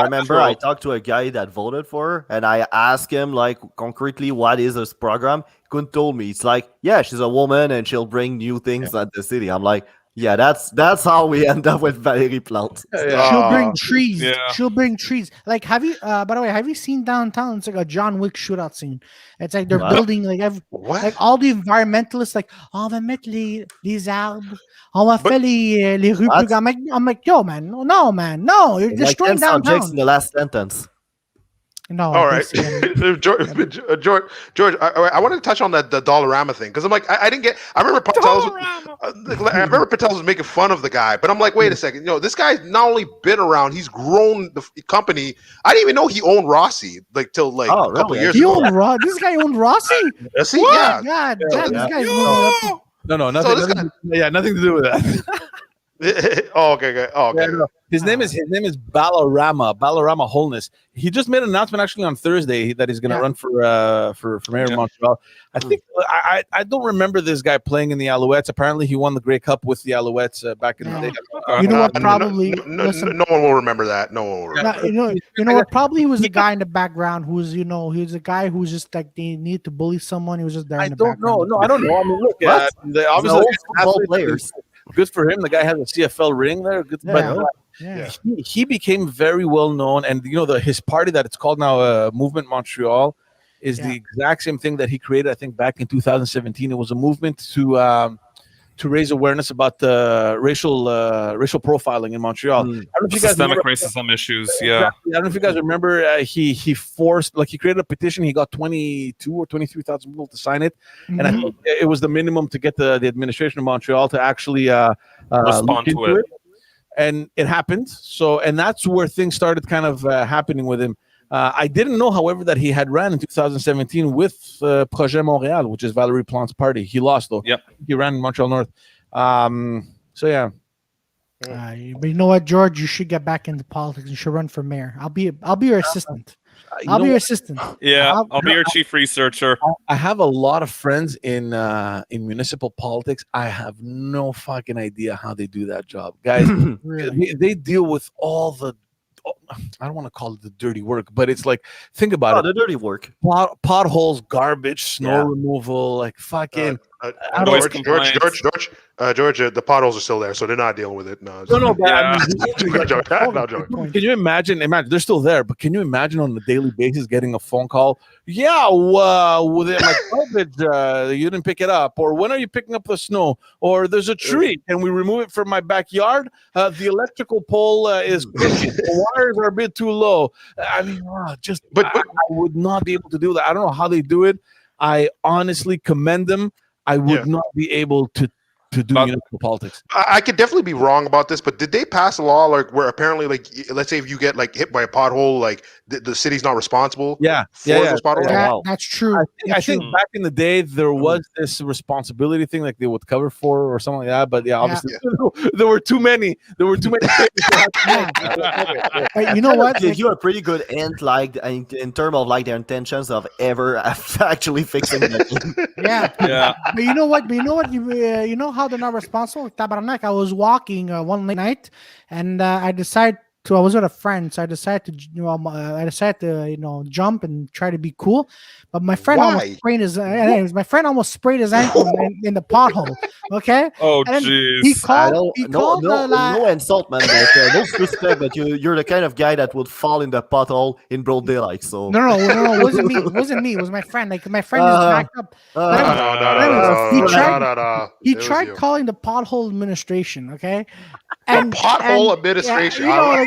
remember I talked to a guy that voted for her, and I asked him, like, concretely, what is this program? He couldn't tell me. It's like, she's a woman and she'll bring new things at the city. I'm like, yeah, that's how we end up with Valérie Plante. She'll bring trees. Yeah. She'll bring trees. Like, have you? By the way, have you seen downtown? It's like a John Wick shootout scene. It's like they're building like all the environmentalists, like, on va mettre les arbres, on va faire les rues plus grandes. I'm like, yo, man, no, you're destroying downtown. Subjects in the last sentence. No. All right, George. I wanted to touch on the Dollarama thing, because I'm like, I didn't get. I remember Pantelis was making fun of the guy, but I'm like, wait a second. This guy's not only been around, he's grown the company. I didn't even know he owned Rossi a couple years ago. This guy owned Rossi. Yes, he. Yeah. God, this guy's moving up. No, nothing. Nothing to do with that. Okay. No. His name is Ballarama Holness. He just made an announcement actually on Thursday that he's going to run for mayor of Montreal. I think I don't remember this guy playing in the Alouettes. Apparently, he won the Grey Cup with the Alouettes back in the day. You know what? Probably no one will remember that. No one will remember. You know what? Probably was the guy in the background who's he was a guy who's just like they need to bully someone. He was just there. I don't know. I don't know. I mean, look, obviously football players. Good for him. The guy has a CFL ring there. Good, He became very well known, and his party that it's called now, Movement Montreal, is the exact same thing that he created. I think back in 2017, it was a movement to raise awareness about the racial profiling in Montreal. I don't know if you guys Systemic remember, racism issues. exactly. Yeah. I don't know if you guys remember. He forced, like, he created a petition. He got 22 or 23,000 people to sign it, and I think it was the minimum to get the administration of Montreal to actually Respond look to into it. And it happened. So, and that's where things started kind of happening with him. I didn't know, however, that he had ran in 2017 with Projet Montréal, which is Valérie Plante's party. He lost, though. Yep. He ran in Montreal North. So, yeah. But you know what, George? You should get back into politics. You should run for mayor. I'll be your assistant. I'll be your assistant. Yeah, I'll be your chief researcher. I have a lot of friends in municipal politics. I have no fucking idea how they do that job, guys. Really? They deal with all the, I don't want to call it the dirty work, but it's like, think about it. The dirty work. Potholes, garbage, snow removal, like fucking. Noise George, the potholes are still there, so they're not dealing with it. No, No, but Yeah. no joke. No joke. Can you imagine? They're still there, but can you imagine on a daily basis getting a phone call? Yeah, with it, like garbage, you didn't pick it up, or when are you picking up the snow? Or there's a tree, can we remove it from my backyard? The electrical pole is crooked. The wires are a bit too low. I mean, But I would not be able to do that. I don't know how they do it. I honestly commend them. I would not be able to do municipal politics. I could definitely be wrong about this, but did they pass a law like where apparently, like, let's say if you get like hit by a pothole, like the city's not responsible for those potholes? That's true. I think back in the day there was this responsibility thing, like they would cover for or something like that. But obviously there were too many. But you know what? Gives you a pretty good hint, like in terms of like their intentions of ever actually fixing it. Yeah. But you know what? You know how they're not responsible? Tabarnak, I was walking one late night, and I decided to. I was with a friend, so I decided to, jump and try to be cool. But my friend almost sprained his. Ankle in the pothole. Okay. Oh, and jeez. he called. No insult, man. But, no disrespect, but you're the kind of guy that would fall in the pothole in broad daylight. So no, it wasn't me. It wasn't me. It was my friend. Like my friend is backed up. He tried calling the pothole administration. Okay. And pothole administration. Whatever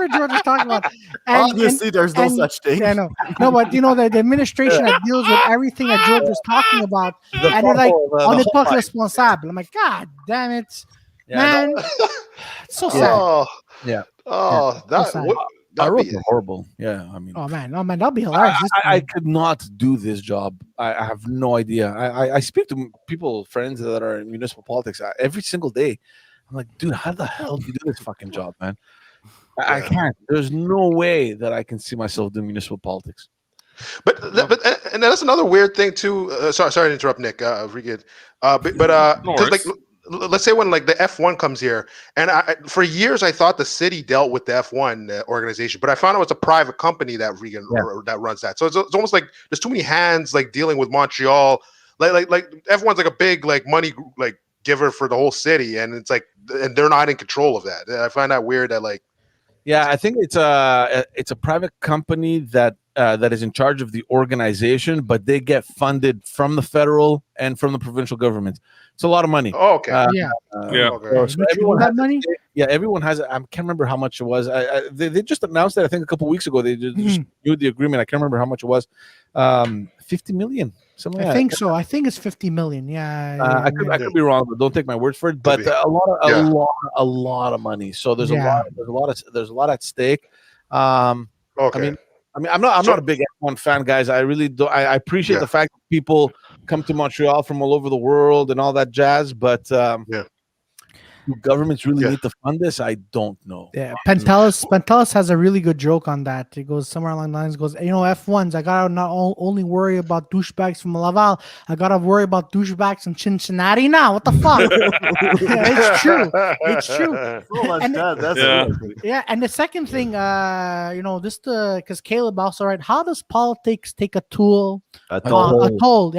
George was talking about. Obviously, there's no such thing. Yeah, no, but the administration that deals with everything that George was talking about, and they're like, on the talk responsable. I'm like, God damn it, man! It's so sad. That would be horrible. Yeah, I mean, oh man, that'll be hilarious. I could not do this job. I have no idea. I speak to people, friends that are in municipal politics every single day. I'm like, dude, how the hell do you do this fucking job, man? I can't. There's no way that I can see myself doing municipal politics. But that's another weird thing too. Sorry to interrupt, Nick. Because like, let's say when like the F1 comes here, and for years I thought the city dealt with the F1 organization, but I found out it's a private company that that runs that. So it's almost like there's too many hands like dealing with Montreal. Like F1's like a big like money like giver for the whole city, and it's like, and they're not in control of that. I find that weird. That like, yeah, I think it's a private company that is in charge of the organization, but they get funded from the federal and from the provincial government. It's a lot of money. Oh, okay. Okay. So everyone has money. Yeah, everyone has. I can't remember how much it was. They just announced it. I think a couple of weeks ago. They just renewed the agreement. I can't remember how much it was. 50 million. Something like I think so. I think it's 50 million. Yeah. I could be wrong, but don't take my word for it. But a lot of money. So there's a lot at stake. Okay. I mean, I'm not a big F1 fan, guys. I really do. I appreciate the fact that people come to Montreal from all over the world and all that jazz, but do governments really need to fund this? I don't know. Yeah, Pantelis has a really good joke on that. It goes somewhere along the lines. Goes, F1s. I gotta not only worry about douchebags from Laval. I gotta worry about douchebags from Cincinnati now. What the fuck? It's true. It's true. And the second thing, because Caleb also right. How does politics take a toll? A toll.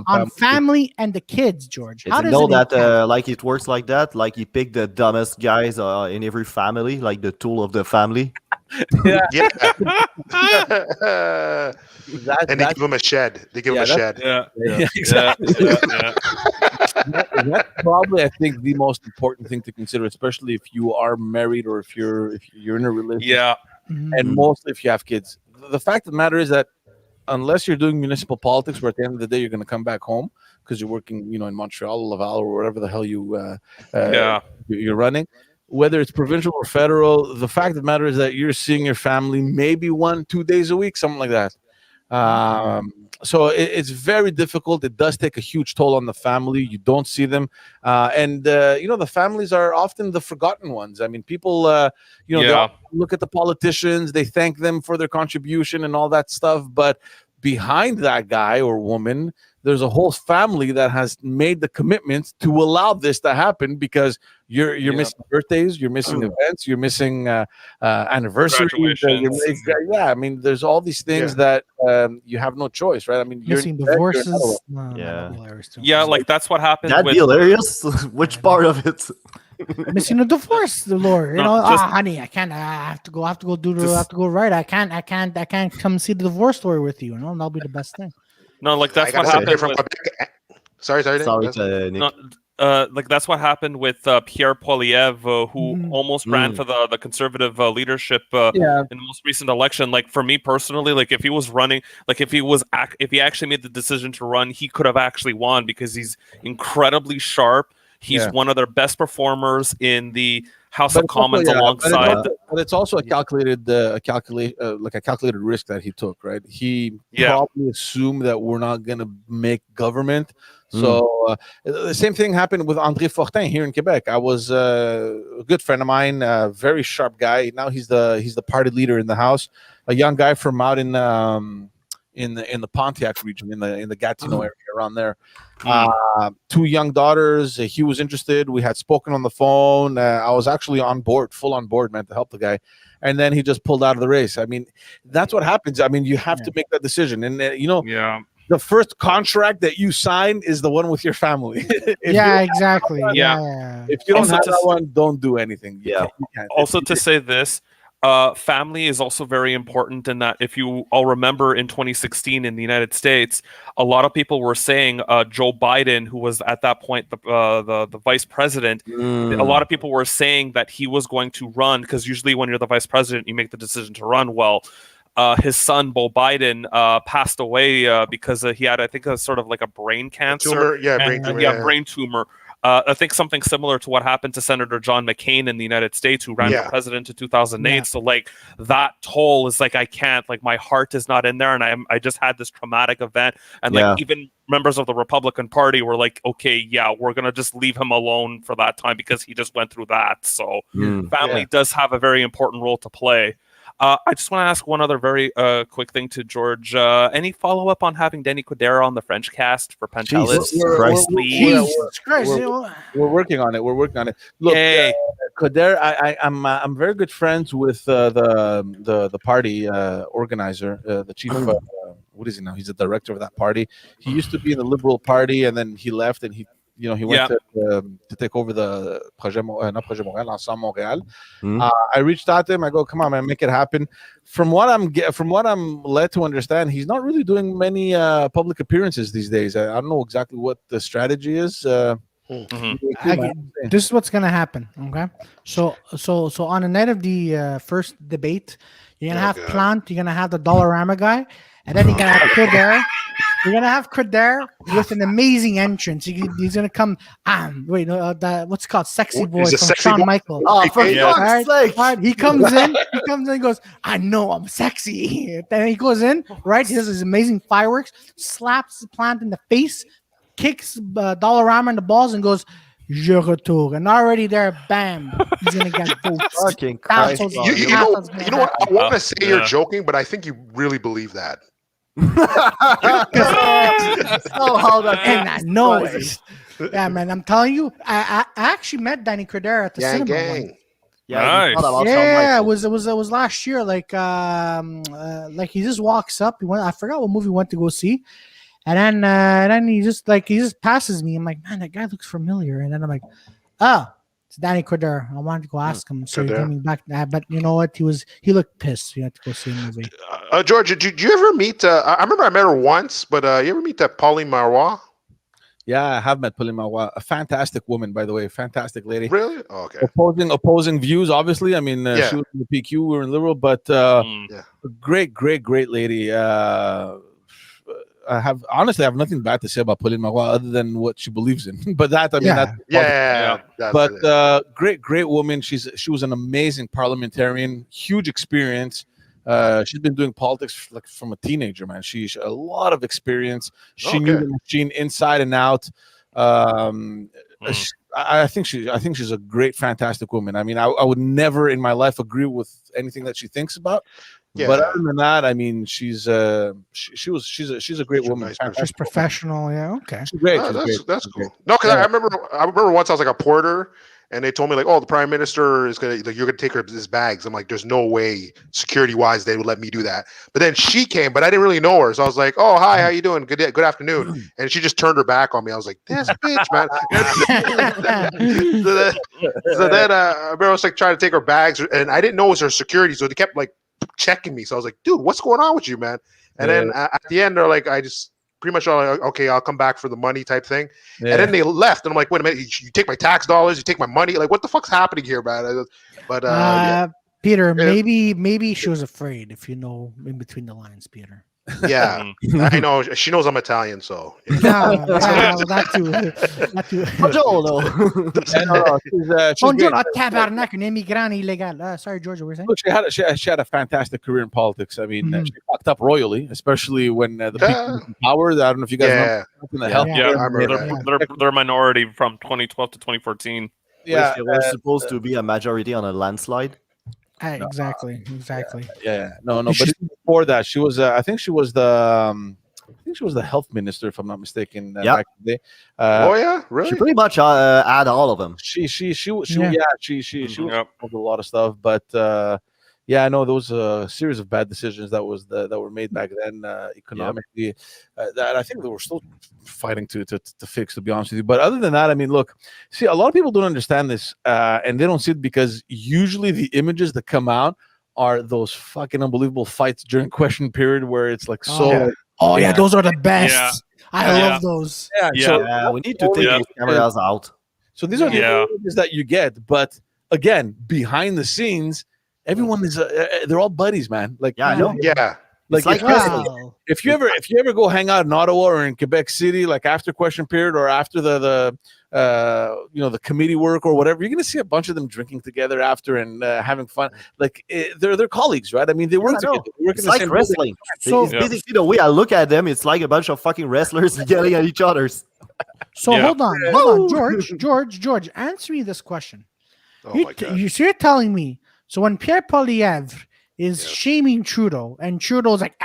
On family and the kids, George. How does like it works like that? Like you pick the dumbest guys in every family, like the tool of the family. Yeah. And they give him a shed. They give him a shed. Yeah. Exactly. Yeah. That's probably, I think, the most important thing to consider, especially if you are married or if you're in a relationship. Yeah. And mostly if you have kids. The fact of the matter is that unless you're doing municipal politics, where at the end of the day you're going to come back home because you're working, in Montreal, Laval, or wherever the hell you're running, whether it's provincial or federal, the fact of the matter is that you're seeing your family maybe 1-2 days a week, something like that. So it's very difficult. It does take a huge toll on the family. You don't see them, and the families are often the forgotten ones. I mean, people, they often look at the politicians, they thank them for their contribution and all that stuff, but behind that guy or woman, there's a whole family that has made the commitment to allow this to happen, because you're missing birthdays, you're missing events, you're missing anniversaries. I mean, there's all these things that you have no choice, right? I mean, missing divorces. Like that's what happened. That'd be hilarious. Which part of it? Missing a divorce, the Lord. Honey, I can't. I have to go. I have to go right. I can't come see the divorce story with you. That'll be the best thing. No, like that's what happened. Sorry. Like that's what happened with Pierre Poilievre, who almost ran for the conservative leadership in the most recent election. Like for me personally, like if he was running, like if he actually made the decision to run, he could have actually won, because he's incredidly sharp. He's one of their best performers in the House of Commons alongside. But it's also a calculated risk that he took, right? He probably assumed that we're not going to make government. So the same thing happened with André Fortin here in Quebec. I was a good friend of mine, a very sharp guy. Now he's the party leader in the House, a young guy from out in the Pontiac region, in the Gatineau area around there. 2 young daughters. He was interested. We had spoken on the phone. I was actually full on board, man, to help the guy. And then he just pulled out of the race. I mean, that's what happens. I mean, you have to make that decision. And the first contract that you sign is the one with your family. Exactly. If you don't have that one, don't do anything. You can't. Also, to say this, family is also very important in that, if you all remember in 2016 in the United States, a lot of people were saying Joe Biden, who was at that point the vice president, a lot of people were saying that he was going to run, because usually when you're the vice president, you make the decision to run. Well, his son, Beau Biden, passed away because he had, I think, a sort of like a brain cancer. Brain tumor. I think something similar to what happened to Senator John McCain in the United States, who ran for president in 2008. So like that toll is like, I can't, like my heart is not in there. And I just had this traumatic event. And like even members of the Republican Party were like, okay, we're going to just leave him alone for that time because he just went through that. So family does have a very important role to play. I just want to ask one other very quick thing to George. Any follow-up on having Denny Coderre on the French cast for Pantelis? Jesus Christ. We're working on it. Look, Coderre, I'm very good friends with the party organizer, the chief. What is he now? He's the director of that party. He used to be in the Liberal Party, and then he left, and he went to take over the Projet Montréal, Ensemble Montréal. I reached out to him. I go, come on, man, make it happen. From what I'm led to understand, he's not really doing many public appearances these days. I don't know exactly what the strategy is. This is what's gonna happen. Okay, so on the night of the first debate, you're gonna have Plant, you're gonna have the Dollarama guy, and then you're gonna have Coderre. You're gonna have Coderre with an amazing entrance. He's gonna come. What's it called? Sexy Boy from Shawn Michaels. Oh, for fuck's sake! He comes in. And goes, I know I'm sexy. Then he goes in. Right, he does his amazing fireworks. Slaps the Plant in the face. Kicks Dollarama in the balls and goes, Je retourne. And already there, bam, he's gonna get votes. Fucking Christ. You know what? I want to say you're joking, but I think you really believe that. And I know it. Yeah, man, I'm telling you, I actually met Danny Coderre at the cinema. Nice. It was last year. Like he just walks up. I forgot what movie he went to go see, and then he just passes me. I'm like, man, that guy looks familiar. And then I'm like, oh, It's Danny Cordero. I wanted to go ask him. So you're coming back, but you know what? He looked pissed. You had to go see a movie. George, did you ever meet? I remember I met her once, but you ever meet that Pauline Marois? Yeah, I have met Pauline Marois. A fantastic woman, by the way. Fantastic lady. Really? Oh, okay. Opposing views, obviously. I mean, she was in the PQ, we were in Liberal, but a great lady. I have nothing bad to say about Pauline Marois other than what she believes in. But that, I mean, great woman. She was an amazing parliamentarian, huge experience. She's been doing politics like from a teenager, man. She's a lot of experience. She knew the machine inside and out. I think she's a great, fantastic woman. I mean, I would never in my life agree with anything that she thinks about. Yeah. But other than that, I mean, she's a great woman. She's professional, yeah. Okay, she's great. That's cool. No, because I remember once I was like a porter, and they told me like, oh, the prime minister is gonna you're gonna take his bags. I'm like, there's no way security wise they would let me do that. But then she came, but I didn't really know her, so I was like, oh, hi, how you doing? Good afternoon. And she just turned her back on me. I was like, this bitch, man. so then I remember I was like trying to take her bags, and I didn't know it was her security, so they kept like checking me. So I was like, dude, what's going on with you, man? And then at the end, they're like, I just pretty much all like, okay, I'll come back for the money type thing. And then they left, and I'm like, wait a minute, you take my tax dollars, you take my money, like what the fuck's happening here, man? But Peter, maybe she was afraid, if you know in between the lines, Peter. Yeah, I know. She knows I'm Italian, so. That too. Sorry, George, what were you saying? Look, she had a fantastic career in politics. I mean, she fucked up royally, especially when the people in power. I don't know if you guys know. They're a minority from 2012 to 2014. Yeah, they were supposed to be a majority on a landslide. Exactly. No. But before that, she was. I think she was the health minister, if I'm not mistaken. Back in the day. Really? She pretty much had all of them. She was a lot of stuff, but I know there was a series of bad decisions that were made back then economically. That I think they were still fighting to fix, to be honest with you. But other than that, I mean, look, see, a lot of people don't understand this, and they don't see it because usually the images that come out are those fucking unbelievable fights during question period where it's like those are the best. I love those. We need to take those cameras out. So these are the images that you get, but again, behind the scenes, everyone is they're all buddies, man. Like Like if you ever go hang out in Ottawa or in Quebec City, like after question period or after the committee work or whatever, you're gonna see a bunch of them drinking together after and having fun. Like they're colleagues, right? I mean, they work together. It's like wrestling. So basically, the way I look at them, it's like a bunch of fucking wrestlers yelling at each other. So hold on, George, answer me this question. You're telling me. So when Pierre Poilievre is shaming Trudeau, and Trudeau's like,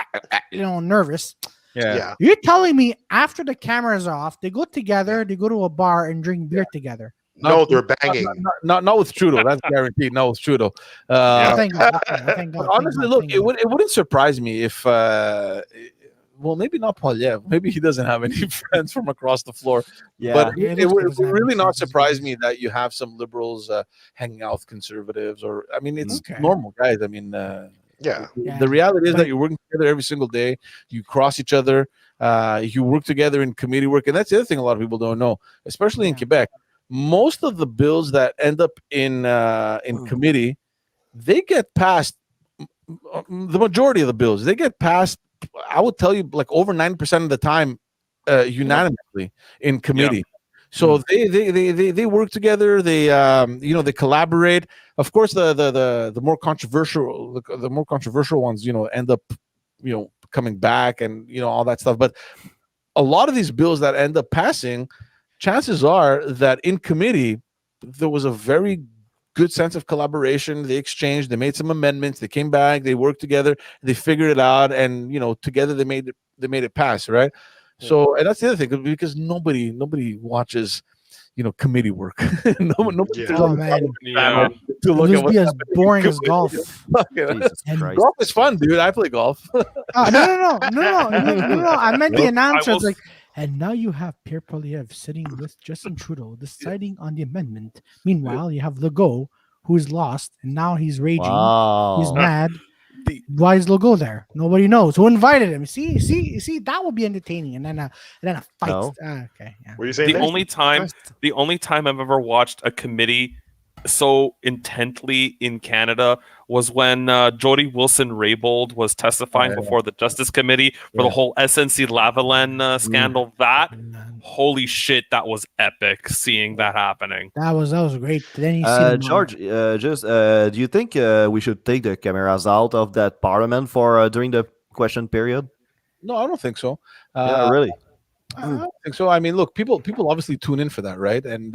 nervous. You're telling me after the camera's off, they go together, they go to a bar and drink beer together. No, they're banging. Not with Trudeau. That's guaranteed. Not with Trudeau. Thank God. Honestly, look, it wouldn't surprise me if. Well, maybe not Poilievre. Maybe he doesn't have any friends from across the floor. But it would really not surprise me that you have some liberals hanging out with conservatives. Or I mean, it's normal, guys. I mean, the reality is that you're working together every single day. You cross each other. You work together in committee work, and that's the other thing a lot of people don't know, especially in Quebec. Most of the bills that end up in committee, they get passed. The majority of the bills they get passed. I would tell you, like over 90% of the time, unanimously in committee. So they work together. They they collaborate. Of course, the more controversial ones end up coming back and all that stuff. But a lot of these bills that end up passing, chances are that in committee there was a very good sense of collaboration. They exchanged, they made some amendments, they came back, they worked together, they figured it out, and together they made it pass, right? So, and that's the other thing, because nobody watches committee work. Nobody to look at be as boring as golf. Golf is fun, dude. I play golf. No. I meant the announcers like, And now you have Pierre Poilievre sitting with Justin Trudeau deciding on the amendment. Meanwhile, you have Legault, who's lost, and now he's raging. He's Wow. mad. Why is Legault there? Nobody knows. Who invited him? See, that would be entertaining. And then a fight. No. Okay, yeah. What are you saying? The only time I've ever watched a committee so intently in Canada was when Jody Wilson-Raybould was testifying before the Justice Committee for the whole SNC Lavalin scandal. Holy shit, that was epic seeing that happening. That was great. Then you see George, do you think we should take the cameras out of that parliament for during the question period? No, I don't think so. Yeah, really. I don't think so. I mean, look, people obviously tune in for that, right? And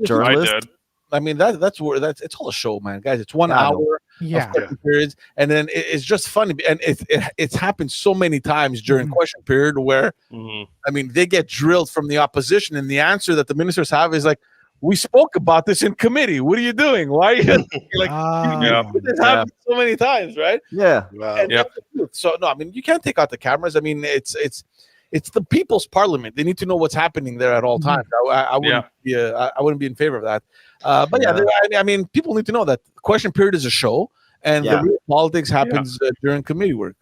Journalists. I did. I mean, that's where it's all a show, man, guys. It's 1 hour of question periods, and then it's just funny, and it's happened so many times during question period where, I mean, they get drilled from the opposition, and the answer that the ministers have is like, "We spoke about this in committee. What are you doing? Why are you like?" This happens so many times, right? Yeah. So no, I mean, you can't take out the cameras. I mean, it's the people's parliament. They need to know what's happening there at all times. I wouldn't be in favor of that. But I mean, people need to know that question period is a show, and the real politics happens during committee work.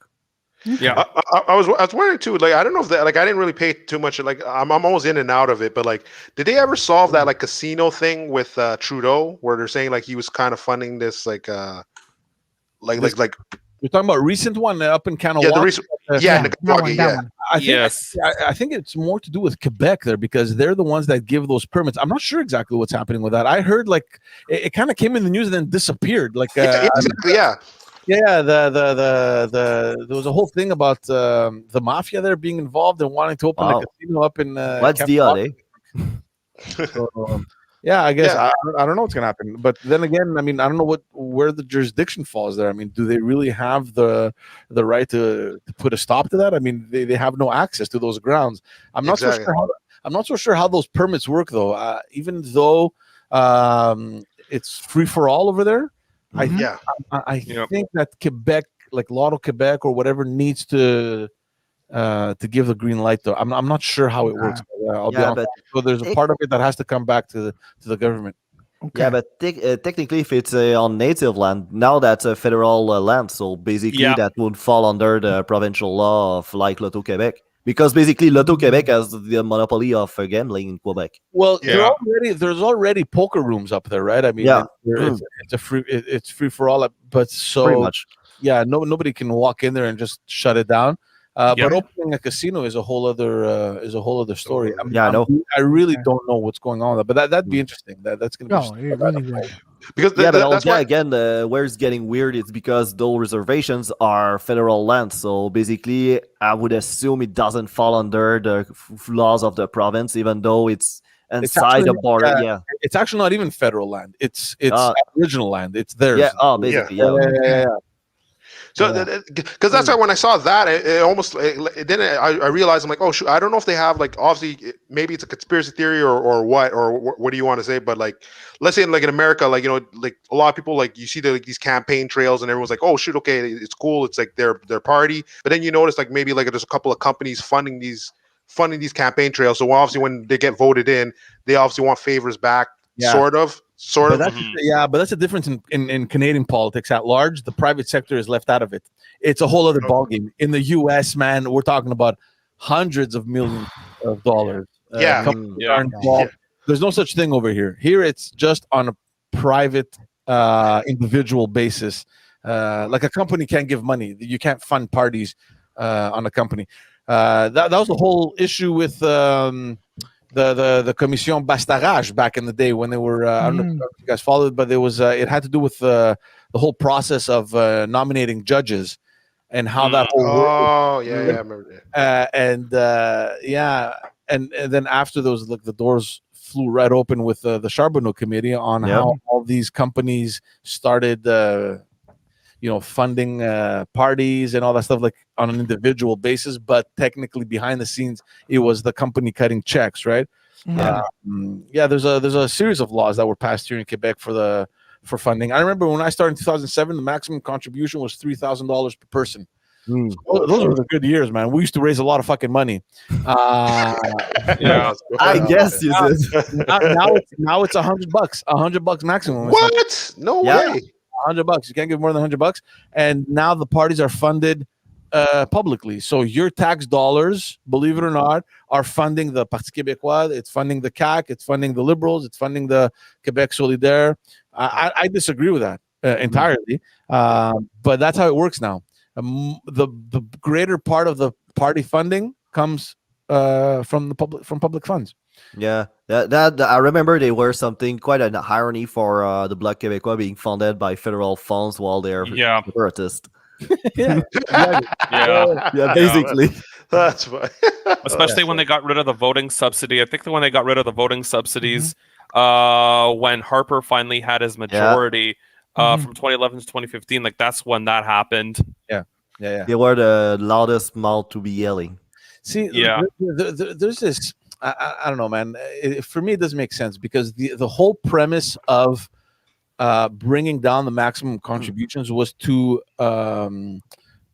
Yeah, I was wondering too. Like, I don't know if that. Like, I didn't really pay too much. Like, I'm almost in and out of it. But like, did they ever solve that like casino thing with Trudeau, where they're saying like he was kind of funding this like. You're talking about recent one up in Canada. Yeah, the recent. I think it's more to do with Quebec there because they're the ones that give those permits. I'm not sure exactly what's happening with that. I heard like it kind of came in the news and then disappeared. Like exactly, there was a whole thing about the mafia there being involved and wanting to open a casino up in. What's the other? Yeah, I guess I don't know what's gonna happen. But then again, I mean, I don't know where the jurisdiction falls there. I mean, do they really have the right to put a stop to that? I mean, they have no access to those grounds. I'm not so sure how those permits work though. Even though it's free for all over there, I think that Quebec, like Lotto Quebec or whatever, needs to give the green light though. I'm not sure how it works. I'll be honest. So there's a part of it that has to come back to the government. Okay. Yeah, but technically, if it's on native land, now that's a federal land. So basically, that would fall under the provincial law of like Lotto Quebec. Because basically, Lotto Quebec has the monopoly of gambling in Quebec. Well, there's already poker rooms up there, right? I mean, it's free for all. But so pretty much. Yeah, nobody can walk in there and just shut it down. But opening a casino is a whole other story. I know. I really don't know what's going on, but that'd be interesting. That's going to be really weird. Because where it's getting weird is because those reservations are federal land. So basically, I would assume it doesn't fall under the laws of the province, even though it's inside the border. It's actually not even federal land. It's Aboriginal land. It's theirs. Basically. So, because that's why when I saw that, I realized I'm like, oh shoot, I don't know if they have like obviously maybe it's a conspiracy theory or what do you want to say? But like, let's say like in America, like like a lot of people like you see these campaign trails and everyone's like, oh shoot, okay, it's cool, it's like their party. But then you notice like maybe like there's a couple of companies funding these campaign trails. So obviously when they get voted in, they obviously want favors back, sort of. But that's a difference in Canadian politics at large. The private sector is left out of it. It's a whole other ballgame. In the U.S., man, we're talking about hundreds of millions of dollars. Are involved. There's no such thing over here. Here, it's just on a private, individual basis. Like a company can't give money. You can't fund parties on a company. That was the whole issue with. The Commission Bastarage back in the day when they were I don't know if you guys followed, but there was it had to do with the whole process of nominating judges and how that whole I remember that. And then after those, the doors flew right open with the Charbonneau committee on how all these companies started funding parties and all that stuff, like on an individual basis, but technically behind the scenes, it was the company cutting checks, right? There's a series of laws that were passed here in Quebec for funding. I remember when I started in 2007, the maximum contribution was $3,000 per person. Those were the good years, man. We used to raise a lot of fucking money. Yeah. I guess you did. Now it's $100, $100 maximum. What? No way. $100. You can't give more than $100. And now the parties are funded publicly. So your tax dollars, believe it or not, are funding the Parti Québécois. It's funding the CAQ. It's funding the Liberals. It's funding the Québec Solidaire. I disagree with that entirely. But that's how it works now. The greater part of the party funding comes from public funds. Yeah, that I remember there were something quite an irony for the Bloc Québécois being funded by federal funds while they're separatists. Yeah, Basically. That's fine. Especially when they got rid of the voting subsidy. I think when they got rid of the voting subsidies, when Harper finally had his majority from 2011 to 2015, like that's when that happened. Yeah. They were the loudest mouth to be yelling. See, there's this. I don't know, man. For me, it doesn't make sense because the whole premise of bringing down the maximum contributions was to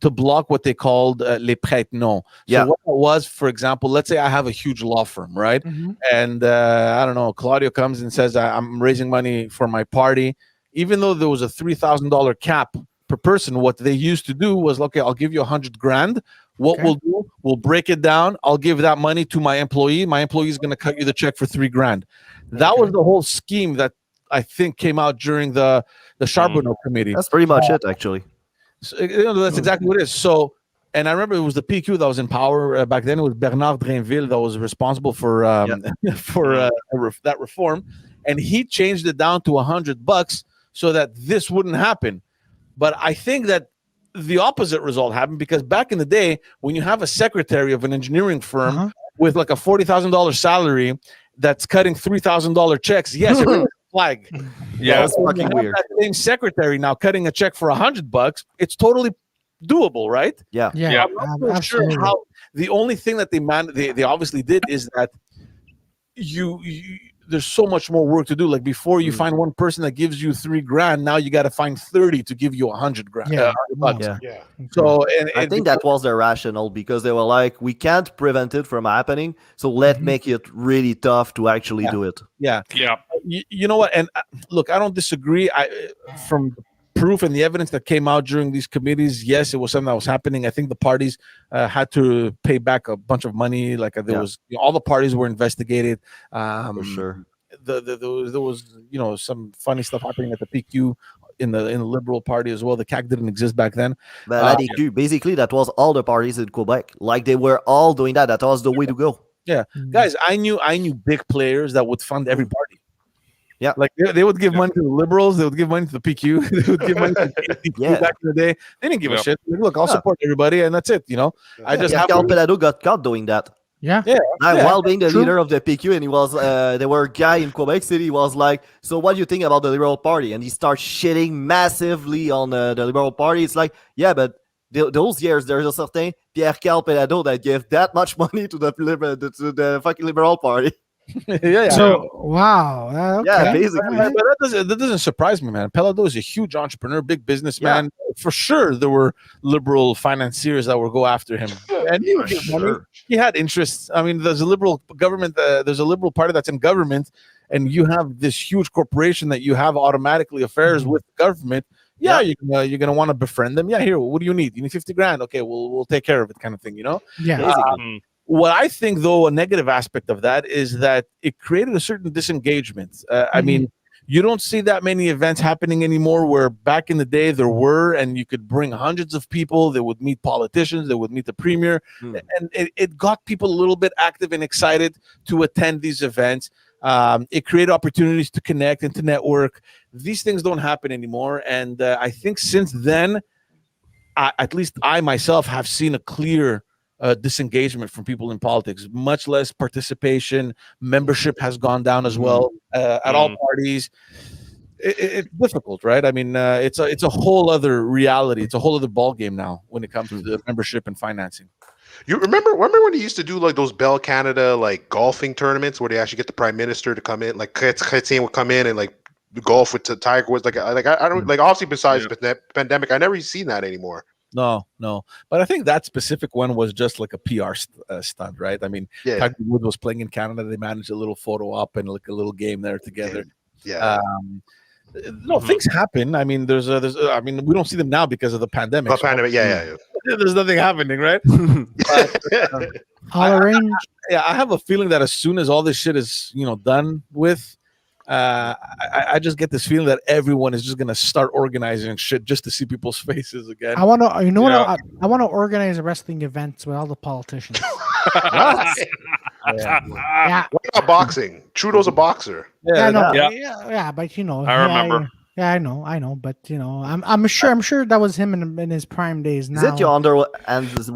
block what they called les prêts non. So what it was, for example, let's say I have a huge law firm, right? And I don't know, Claudio comes and says, I'm raising money for my party. Even though there was a $3,000 cap per person, what they used to do was, okay, I'll give you $100,000. What we'll do, we'll break it down. I'll give that money to my employee. My employee is going to cut you the check for $3,000. That was the whole scheme that I think came out during the Charbonneau committee. That's pretty much it, actually. So, that's exactly what it is. So, and I remember it was the PQ that was in power back then. It was Bernard Drainville that was responsible for that reform, and he changed it down to $100 so that this wouldn't happen. But I think that the opposite result happened because back in the day, when you have a secretary of an engineering firm with like a $40,000 salary that's cutting $3,000 checks, yes, it really flag. Yeah, it's fucking weird. That same secretary now cutting a check for $100, it's totally doable, right? Yeah. I'm not sure how. The only thing that they obviously did is that you there's so much more work to do. Like before, you find one person that gives you $3,000. Now you got to find 30 to give you $100,000. Yeah. So I think that was their rationale because they were like, we can't prevent it from happening, so let's make it really tough to actually do it. Yeah. You know what? And look, I don't disagree. From the proof and the evidence that came out during these committees, yes, it was something that was happening. I think the parties had to pay back a bunch of money. Like there was, all the parties were investigated. For sure. There was, some funny stuff happening at the PQ in the Liberal Party as well. The CAQ didn't exist back then. But basically, that was all the parties in Quebec. Like they were all doing that. That was the way to go. Yeah, guys, I knew big players that would fund every party. Yeah, like they would give money to the Liberals, they would give money to the PQ, they would give money to the PQ back in the day. They didn't give a shit. Like, look, I'll support everybody, and that's it. I just Pierre Pelado got caught doing that. While being the leader of the PQ, and he was there were a guy in Quebec City. He was like, "So what do you think about the Liberal Party?" And he starts shitting massively on the Liberal Party. It's like, yeah, but those years there's a certain Pierre Pelado that gave that much money to the fucking Liberal Party. So wow. Yeah, basically. But that doesn't surprise me, man. Pelado is a huge entrepreneur, big businessman. For sure, there were liberal financiers that would go after him, and he would give money. He had interests. I mean, there's a liberal government. There's a liberal party that's in government, and you have this huge corporation that you have automatically affairs with the government. You're gonna want to befriend them. Yeah, here, what do you need? You need $50,000. Okay, we'll take care of it, kind of thing. What I think, though, a negative aspect of that is that it created a certain disengagement. I mean, you don't see that many events happening anymore where back in the day there were, and you could bring hundreds of people. They would meet politicians. They would meet the premier. And it got people a little bit active and excited to attend these events. It created opportunities to connect and to network. These things don't happen anymore. And I think since then, at least I myself have seen a clear disengagement from people in politics, much less participation. Membership has gone down as well at all parties. It's difficult, right? I mean, it's a whole other reality. It's a whole other ball game now when it comes to the membership and financing. You remember when they used to do like those Bell Canada like golfing tournaments where they actually get the prime minister to come in, like Chrétien would come in and like golf with Tiger Woods. Like I don't like obviously besides the pandemic, I never seen that anymore. No. But I think that specific one was just like a PR stunt, right? I mean, Tiger Woods was playing in Canada. They managed a little photo op and like a little game there together. Yeah. No, things happen. I mean, I mean, we don't see them now because of the pandemic. There's nothing happening, right? But, I'll arrange. I have a feeling that as soon as all this shit is, done with, I just get this feeling that everyone is just gonna start organizing shit just to see people's faces again. I want to, I want to organize a wrestling events with all the politicians. Why not boxing? Trudeau's a boxer. But I remember. Yeah, I know, but I'm sure that was him in his prime days. Now. Is it your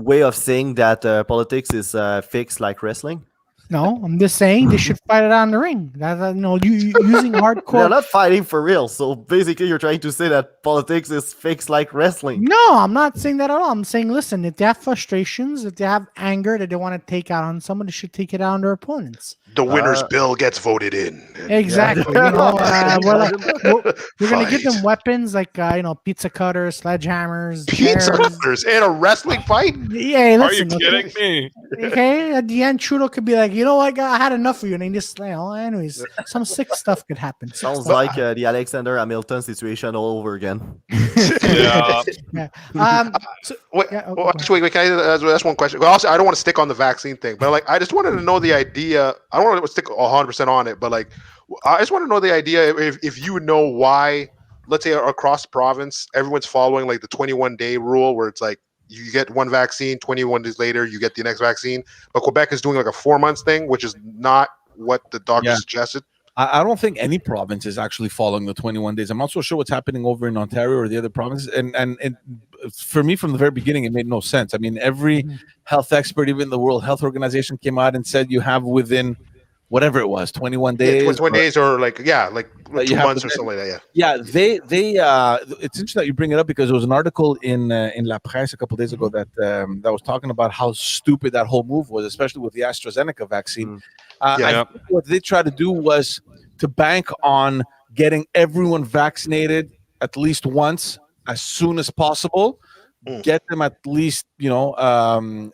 way of saying that politics is fixed like wrestling? No, I'm just saying they should fight it out in the ring. Using hardcore. They're not fighting for real. So basically, you're trying to say that politics is fixed like wrestling. No, I'm not saying that at all. I'm saying, listen, if they have frustrations, if they have anger that they want to take out on someone, they should take it out on their opponents. The winner's bill gets voted in. Exactly. We're going to give them weapons like pizza cutters, sledgehammers, pizza cutters, and a wrestling fight. Yeah, listen, are you kidding me? Okay, at the end, Trudeau could be like, you know what, I had enough of you, and then just anyways, some sick stuff could happen. Sounds like the Alexander Hamilton situation all over again. Yeah. Wait, can I ask one question? Well, also, I don't want to stick on the vaccine thing, but I just wanted to know the idea. I don't want to stick 100% on it, but I just want to know the idea if you would know why, let's say across the province, everyone's following the 21-day rule, where it's you get one vaccine, 21 days later, you get the next vaccine. But Quebec is doing a 4 months thing, which is not what the doctor suggested. I don't think any province is actually following the 21 days. I'm not so sure what's happening over in Ontario or the other provinces. And for me, from the very beginning, it made no sense. I mean, every health expert, even the World Health Organization, came out and said you have within whatever it was, 21 days. 21 days or 2 months or something like that. Yeah, they it's interesting that you bring it up because there was an article in La Presse a couple of days ago that was talking about how stupid that whole move was, especially with the AstraZeneca vaccine. I think what they tried to do was to bank on getting everyone vaccinated at least once as soon as possible. Get them at least, partially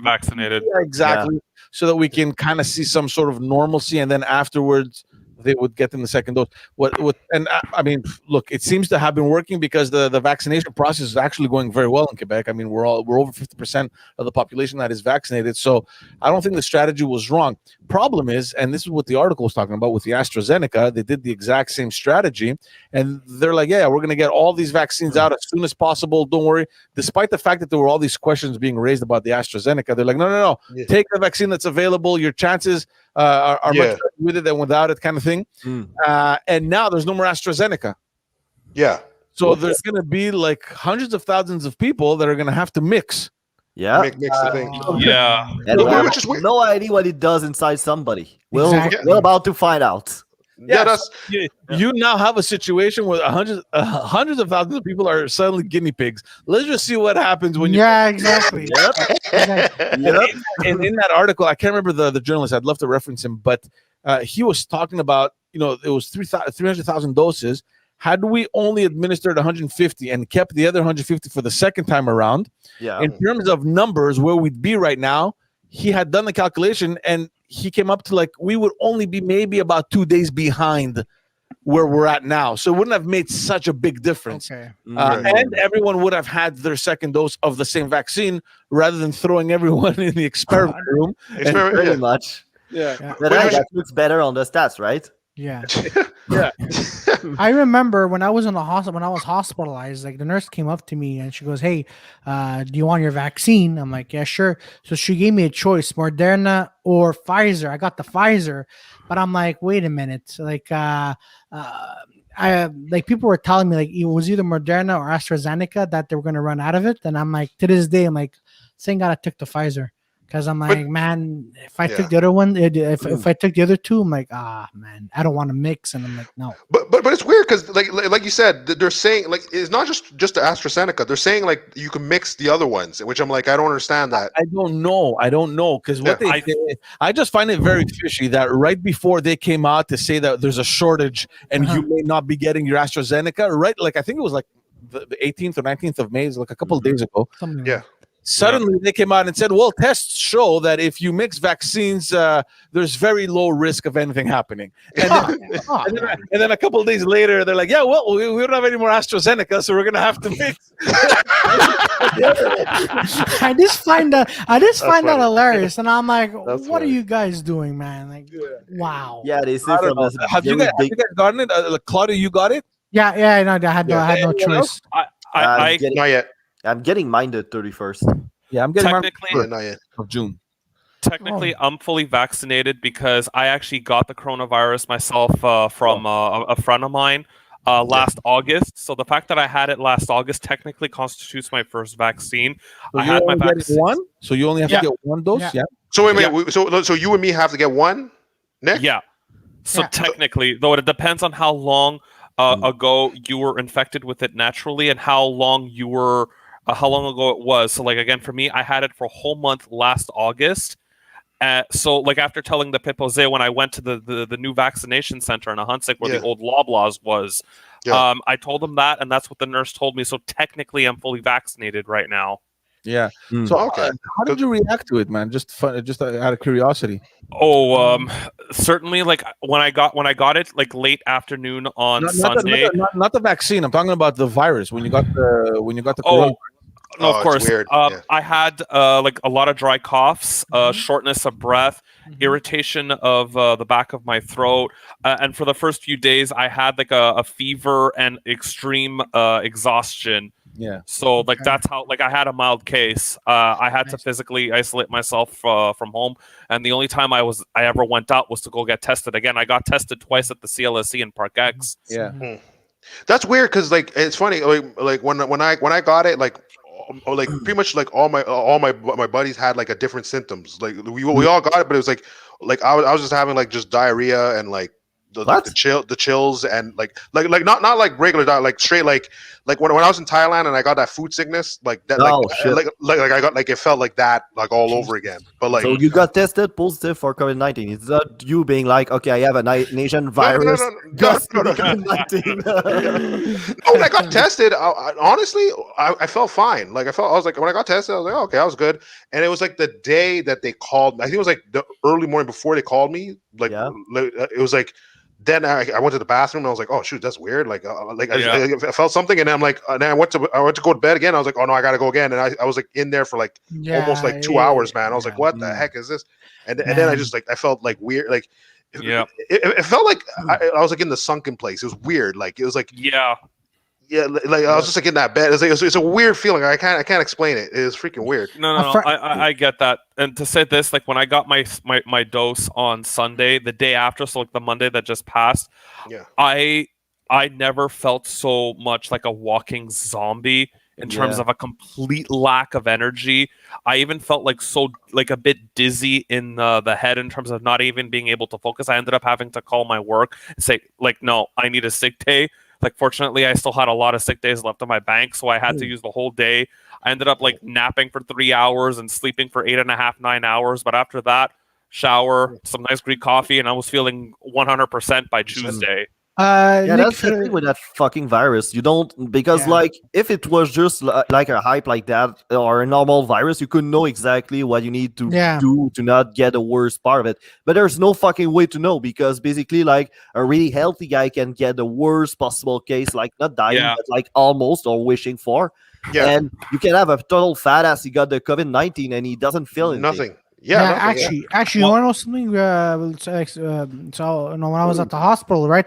vaccinated. Yeah, exactly. Yeah. So that we can kind of see some sort of normalcy, and then afterwards they would get them the second dose. I mean, look, it seems to have been working because the vaccination process is actually going very well in Quebec. I mean, we're over 50% of the population that is vaccinated. So I don't think the strategy was wrong. Problem is, and this is what the article was talking about with the AstraZeneca, they did the exact same strategy, and they're like, yeah, we're going to get all these vaccines out as soon as possible. Don't worry. Despite the fact that there were all these questions being raised about the AstraZeneca, they're like, no. Yeah. Take the vaccine that's available. Your chances are much better with it than without it, kind of thing. And now there's no more AstraZeneca. Yeah. So there's going to be hundreds of thousands of people that are going to have to mix. Yeah. Mix the thing. Yeah. And we have no idea what it does inside somebody. We're about to find out. Yeah, you now have a situation where hundreds of thousands of people are suddenly guinea pigs. Let's just see what happens when you. Yeah, exactly. And in that article, I can't remember the journalist. I'd love to reference him, but he was talking about it was 300,000 doses. Had we only administered 150 and kept the other 150 for the second time around, in terms of numbers, where we'd be right now, he had done the calculation and he came up to we would only be maybe about 2 days behind where we're at now. So it wouldn't have made such a big difference. Okay. And everyone would have had their second dose of the same vaccine rather than throwing everyone in the experiment room. Pretty much. Yeah. That looks better on the stats, right? Yeah. Yeah. I remember when I was in the hospital, when I was hospitalized, the nurse came up to me and she goes, "Hey, do you want your vaccine?" I'm like, "Yeah, sure." So she gave me a choice, Moderna or Pfizer. I got the Pfizer, but I'm like, wait a minute. People were telling me it was either Moderna or AstraZeneca that they were going to run out of it. And I'm like, to this day, I'm like, thank God I took the Pfizer. Because I'm like, man, if I took the other one, if I took the other two, I'm like, man, I don't want to mix. And I'm like, no. But it's weird because like you said, they're saying it's not just the AstraZeneca. They're saying you can mix the other ones, which I'm like, I don't understand that. I don't know because what they say, I just find it very fishy that right before they came out to say that there's a shortage and you may not be getting your AstraZeneca, right? I think it was the 18th or 19th of May, like a couple of days ago. Yeah. Suddenly they came out and said, well, tests show that if you mix vaccines, there's very low risk of anything happening. And then a couple of days later, they're like, yeah, well, we don't have any more AstraZeneca, so we're going to have to mix. I just find that hilarious. And I'm like, what are you guys doing, man? Like, wow. Yeah, they say from this. Have you guys gotten it? Claudio, you got it? Yeah, no, I had no choice. I Not yet. I'm getting mine the 31st. Yeah, I'm getting technically mine of June. Technically, I'm fully vaccinated because I actually got the coronavirus myself from a friend of mine last August. So the fact that I had it last August technically constitutes my first vaccine. So I had my vaccine. One, so you only have to get one dose. Yeah. So wait. So you and me have to get one, Nick? Yeah. So technically, though, it depends on how long ago you were infected with it naturally and how long you were. How long ago it was. So, like, again, for me, I had it for a whole month last August. So, like, after telling the Pipose when I went to the new vaccination center in Ahunsik where the old Loblaws was, I told them that, and that's what the nurse told me. So, technically, I'm fully vaccinated right now. Yeah. So, how did you react to it, man? Just out of curiosity. Certainly. Like when I got it, like late afternoon on Sunday. Not the vaccine. I'm talking about the virus. When you got the corona. No, of course. I had like a lot of dry coughs, shortness of breath, irritation of the back of my throat, and for the first few days, I had like a fever and extreme exhaustion. Yeah. So like that's how I had a mild case. I had to physically isolate myself from home, and the only time I ever went out was to go get tested. Again, I got tested twice at the CLSC in Park X. Yeah. That's weird because like it's funny like when I got it like pretty much like all my buddies had like a different symptoms. Like we all got it, but it was like I was just having like just diarrhea and like the chills and like not like regular diet, like straight like when I was in Thailand and I got that food sickness like that like I got like it felt like that like all over again. But like so you got tested positive for COVID-19. It's not you being like, okay, I have a Asian virus. No. COVID-19. No, when I got tested, honestly, I felt fine. I was like when I got tested, I was like, okay, I was good. And it was like the day that they called me. I think it was like the early morning before they called me. It was like. Then I went to the bathroom and I was like, oh shoot, that's weird. I felt something, and then I'm like, and then I went to go to bed again. I was like, oh no, I gotta go again, and I was like in there for like almost like 2 hours, man. I was like, what the heck is this? And then I just like I felt like weird, like it felt like I was like in the sunken place. It was weird, like it was like like I was just like in that bed. It's a weird feeling. I can't explain it. It was freaking weird. No. I get that. And to say this, like when I got my dose on Sunday, the day after, so like the Monday that just passed, I never felt so much like a walking zombie in terms of a complete lack of energy. I even felt like a bit dizzy in the head in terms of not even being able to focus. I ended up having to call my work and say like, no, I need a sick day. Like, fortunately, I still had a lot of sick days left in my bank, so I had to use the whole day. I ended up like napping for 3 hours and sleeping for 8.5, 9 hours. But after that, shower, some nice Greek coffee, and I was feeling 100% by Tuesday. That's the thing with that fucking virus. You don't, because like if it was just like a hype like that or a normal virus, you couldn't know exactly what you need to do to not get the worst part of it. But there's no fucking way to know, because basically like a really healthy guy can get the worst possible case, like not dying, but like almost or wishing for. And you can have a total fat ass. He got the COVID-19 and he doesn't feel anything. Nothing. Actually, you want to know something? So when I was at the hospital, right,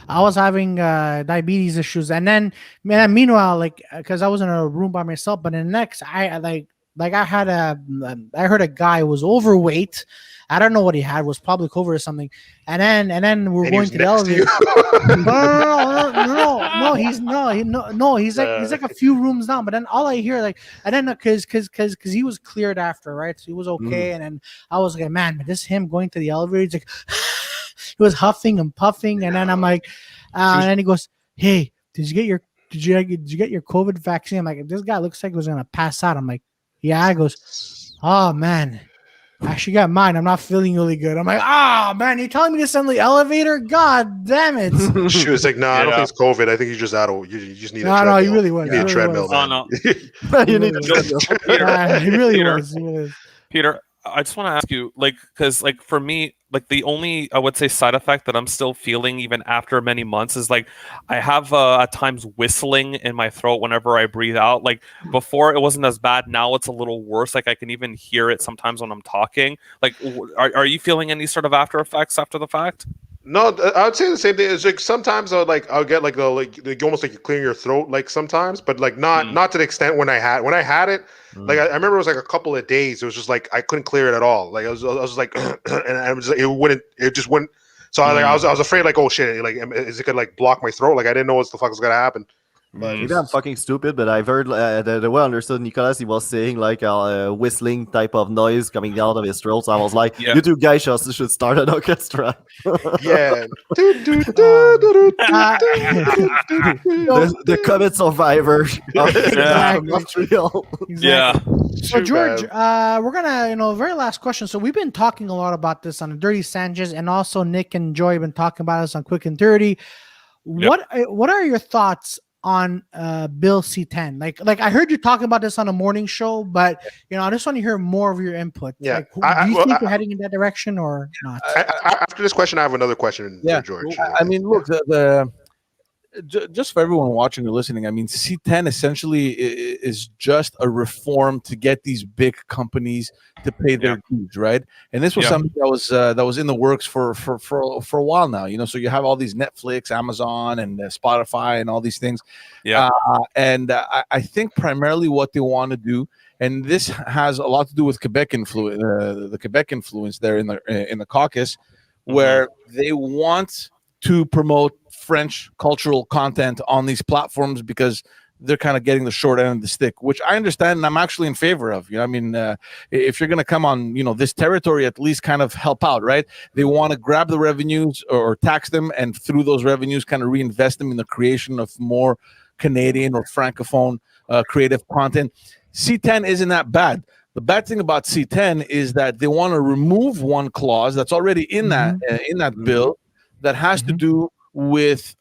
I was having diabetes issues, and then meanwhile, like, because I was in a room by myself, but in the next, I heard a guy was overweight. I don't know what he had, was probably COVID or something. And then we're going to the elevator. No, he's like a few rooms down. But then all I hear, like, and then because he was cleared after, right? So he was okay. And then I was like, man, but this him going to the elevator. He's like, he was huffing and puffing. And then I'm like, and then he goes, hey, did you get your COVID vaccine? I'm like, this guy looks like he was gonna pass out. I'm like, yeah. I goes, oh man. I actually got mine. I'm not feeling really good. I'm like, man, you're telling me to send the elevator? God damn it. She was like, no, I don't think it's COVID. I think you're just out of, you just need a treadmill. No, he really was. You need a treadmill, man. No. You need a treadmill. He really was. He was. Peter, I just want to ask you, because for me, the only, I would say, side effect that I'm still feeling even after many months is I have at times whistling in my throat whenever I breathe out. Before it wasn't as bad. Now it's a little worse. I can even hear it sometimes when I'm talking. Are you feeling any sort of after effects after the fact? No, I would say the same thing. It's sometimes I'll get almost like you're clearing your throat sometimes, but not to the extent when I had it. I remember it was a couple of days. It was just I couldn't clear it at all. I was like, and I was it just wouldn't. So I was afraid oh shit, is it gonna block my throat? I didn't know what the fuck was gonna happen. But maybe I'm fucking stupid, but I've heard the way I understood Nicolas, he was saying a whistling type of noise coming out of his throat. So I was like, you two guys should start an orchestra. Yeah. The COVID survivor of Montreal. Yeah. So George, we're gonna, very last question. So we've been talking a lot about this on the Dirty Sanchez, and also Nick and Joy have been talking about this on Quick and Dirty. What are your thoughts on Bill C-10? I heard you talking about this on a morning show, but I just want to hear more of your input. Yeah. Do you think we're heading in that direction or not? After this question, I have another question for George. I mean, look, just for everyone watching or listening, I mean, C-10 essentially is just a reform to get these big companies to pay their dues, right? And this was something that was in the works for a while now. So you have all these Netflix, Amazon, and Spotify, and all these things. Yeah, I think primarily what they want to do, and this has a lot to do with Quebec influence, the Quebec influence there in the caucus, where they want to promote French cultural content on these platforms because they're kind of getting the short end of the stick, which I understand and I'm actually in favor of. I mean, if you're going to come on, this territory, at least kind of help out, right? They want to grab the revenues or tax them, and through those revenues kind of reinvest them in the creation of more Canadian or Francophone creative content. C-10 isn't that bad. The bad thing about C-10 is that they want to remove one clause that's already in that bill that has to do with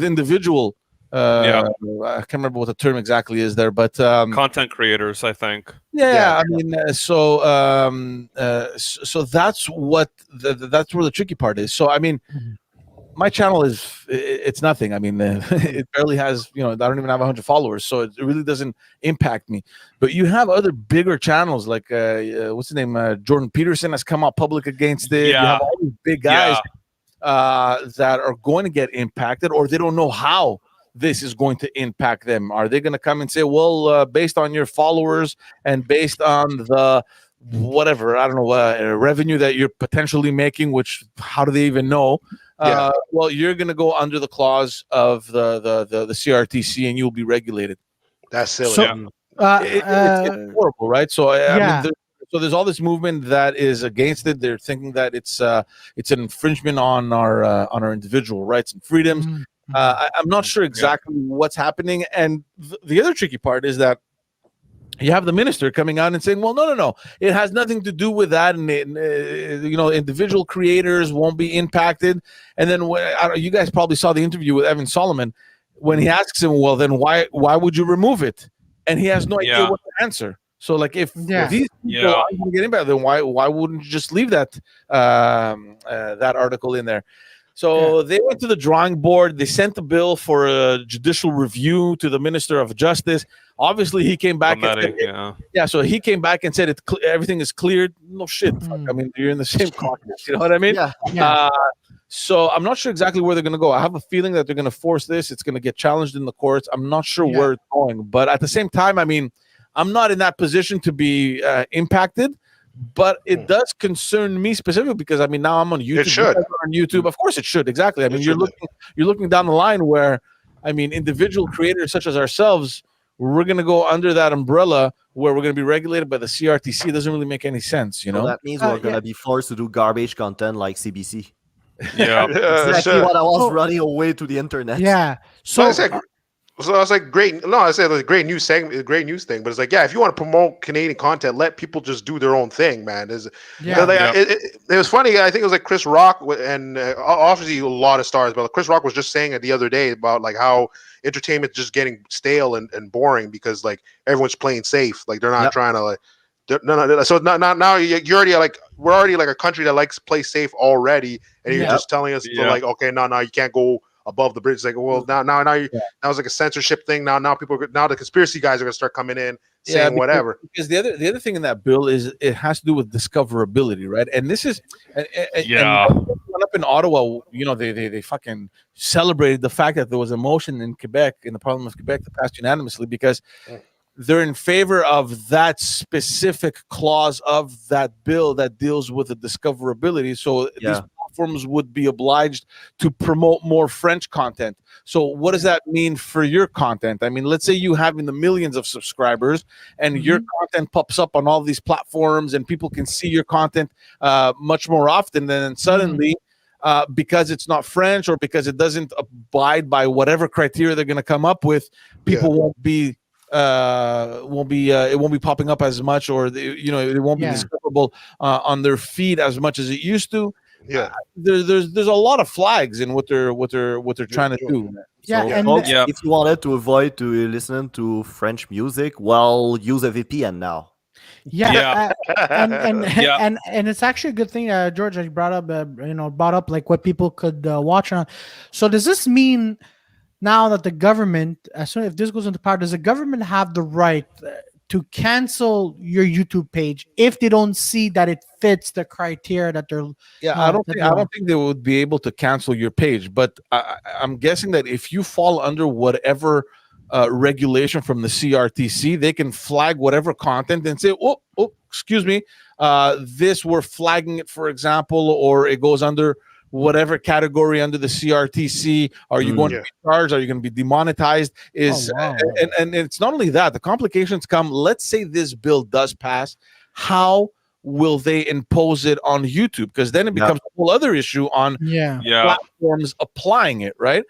individual. I can't remember what the term exactly is there, but content creators, I think. Yeah. I mean, so that's what that's where the tricky part is. So I mean, my channel it's nothing. I mean, it barely has, I don't even have 100 followers, so it really doesn't impact me. But you have other bigger channels like what's his name, Jordan Peterson has come out public against it. You have all these big guys that are going to get impacted, or they don't know how this is going to impact them. Are they going to come and say, well, based on your followers and based on the whatever, I don't know, revenue that you're potentially making, which how do they even know? Well, you're going to go under the clause of the CRTC and you'll be regulated. That's silly. So, it's horrible, right? So I mean, so there's all this movement that is against it. They're thinking that it's an infringement on our individual rights and freedoms. I'm not sure exactly what's happening. And the other tricky part is that you have the minister coming out and saying, well, no, it has nothing to do with that. And, individual creators won't be impacted. And then you guys probably saw the interview with Evan Solomon when he asks him, well, then why would you remove it? And he has no idea what to answer. So if these people are going to get impacted, then why wouldn't you just leave that article in there? So they went to the drawing board. They sent the bill for a judicial review to the Minister of Justice. Obviously, he came back and said, so he came back and said everything is cleared. No shit. Fuck. I mean, you're in the same caucus. You know what I mean? So I'm not sure exactly where they're going to go. I have a feeling that they're going to force this. It's going to get challenged in the courts. I'm not sure where it's going. But at the same time, I mean, I'm not in that position to be impacted. But it does concern me specifically because I mean now I'm on YouTube. It should. On YouTube, of course it should. Exactly. I mean you're looking down the line where I mean individual creators such as ourselves, we're going to go under that umbrella where we're going to be regulated by the CRTC. It doesn't really make any sense, Well, that means we're going to be forced to do garbage content like CBC. Yeah, exactly what I was running away to the internet. Yeah. So So I was like, great. No, I said a great news segment, a great news thing. But it's like, yeah, if you want to promote Canadian content, let people just do their own thing, man. It was funny. I think it was like Chris Rock and obviously a lot of stars, but Chris Rock was just saying it the other day about like how entertainment's just getting stale and boring because like everyone's playing safe. Like they're not trying to like. No. So now you're already like we're already like a country that likes play safe already, and you're just telling us to like, okay, no, you can't go above the bridge. It's like, well, now it's like a censorship thing. Now the conspiracy guys are gonna start coming in saying whatever. Because the other thing in that bill is it has to do with discoverability, right? And this is up in Ottawa, they fucking celebrated the fact that there was a motion in Quebec, in the Parliament of Quebec, that passed unanimously because they're in favor of that specific clause of that bill that deals with the discoverability. So these platforms would be obliged to promote more French content. So what does that mean for your content? I mean, let's say you have in the millions of subscribers and your content pops up on all these platforms and people can see your content much more often. Then suddenly, because it's not French or because it doesn't abide by whatever criteria they're going to come up with, people won't be it won't be popping up as much, or it won't be discoverable on their feed as much as it used to. There's a lot of flags in what they're trying to do. If you wanted to avoid to listen to French music, well, use a VPN now. And it's actually a good thing, George, that you brought up like what people could watch on. So does this mean now that the government, as soon if this goes into power, does the government have the right to cancel your YouTube page if they don't see that it fits the criteria that they're? I don't think they would be able to cancel your page, but I'm guessing that if you fall under whatever regulation from the CRTC, they can flag whatever content and say, oh, excuse me, this we're flagging it, for example, or it goes under whatever category under the CRTC. Are you going to be charged? Are you going to be demonetized? And it's not only that, the complications come. Let's say this bill does pass. How will they impose it on YouTube? Because then it becomes a whole other issue on platforms applying it, right?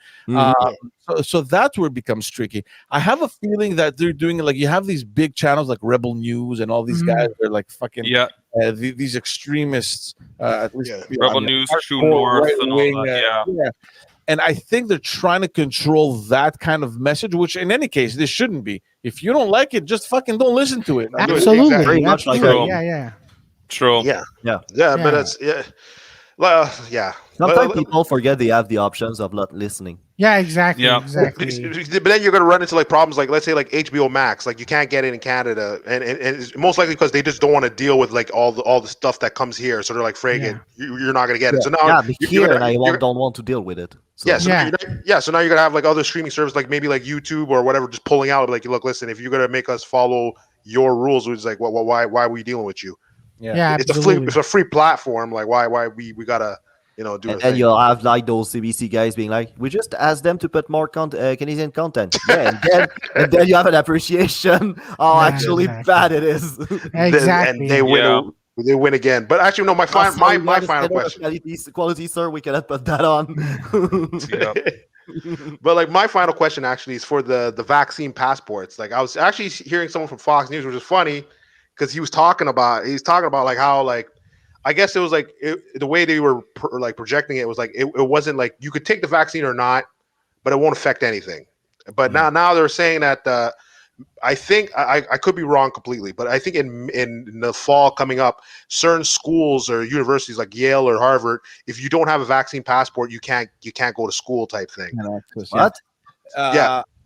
So that's where it becomes tricky. I have a feeling that they're doing it like you have these big channels like Rebel News and all these guys. They're like fucking these extremists. At least Rebel News, True North, and all that. And I think they're trying to control that kind of message, which in any case, this shouldn't be. If you don't like it, just fucking don't listen to it. Absolutely. Very much like True. But it's well, sometimes people forget they have the options of not listening. Exactly. But then you're going to run into like problems like, let's say, like HBO Max, like you can't get it in Canada, and it's most likely because they just don't want to deal with like all the stuff that comes here. So they're like, "Frag you're not going to get it." So now don't want to deal with it. So. So now you're going to have like other streaming services, like maybe like YouTube or whatever, just pulling out like, look, listen, if you're going to make us follow your rules, it's like, why are we dealing with you? It's a free platform. Like why we gotta do. And then you'll have like those CBC guys being like, we just asked them to put more Canadian content. And then you have an appreciation how bad it is. Exactly. And they win. They win again. But actually, no. My final question. Quality, sir. We cannot put that on. But like my final question actually is for the vaccine passports. Like I was actually hearing someone from Fox News, which is funny. Because he's talking about like how like I guess it was like the way they were projecting it was like it wasn't like you could take the vaccine or not, but it won't affect anything. But now they're saying that I think I could be wrong completely, but I think in the fall coming up, certain schools or universities like Yale or Harvard, if you don't have a vaccine passport, you can't go to school type thing. What?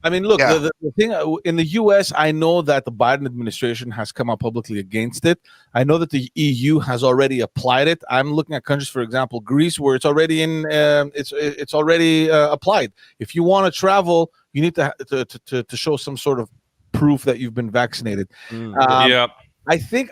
I mean, look, the thing in the U.S., I know that the Biden administration has come out publicly against it. I know that the EU has already applied it. I'm looking at countries, for example, Greece, where it's already it's already applied. If you want to travel, you need to show some sort of proof that you've been vaccinated. I think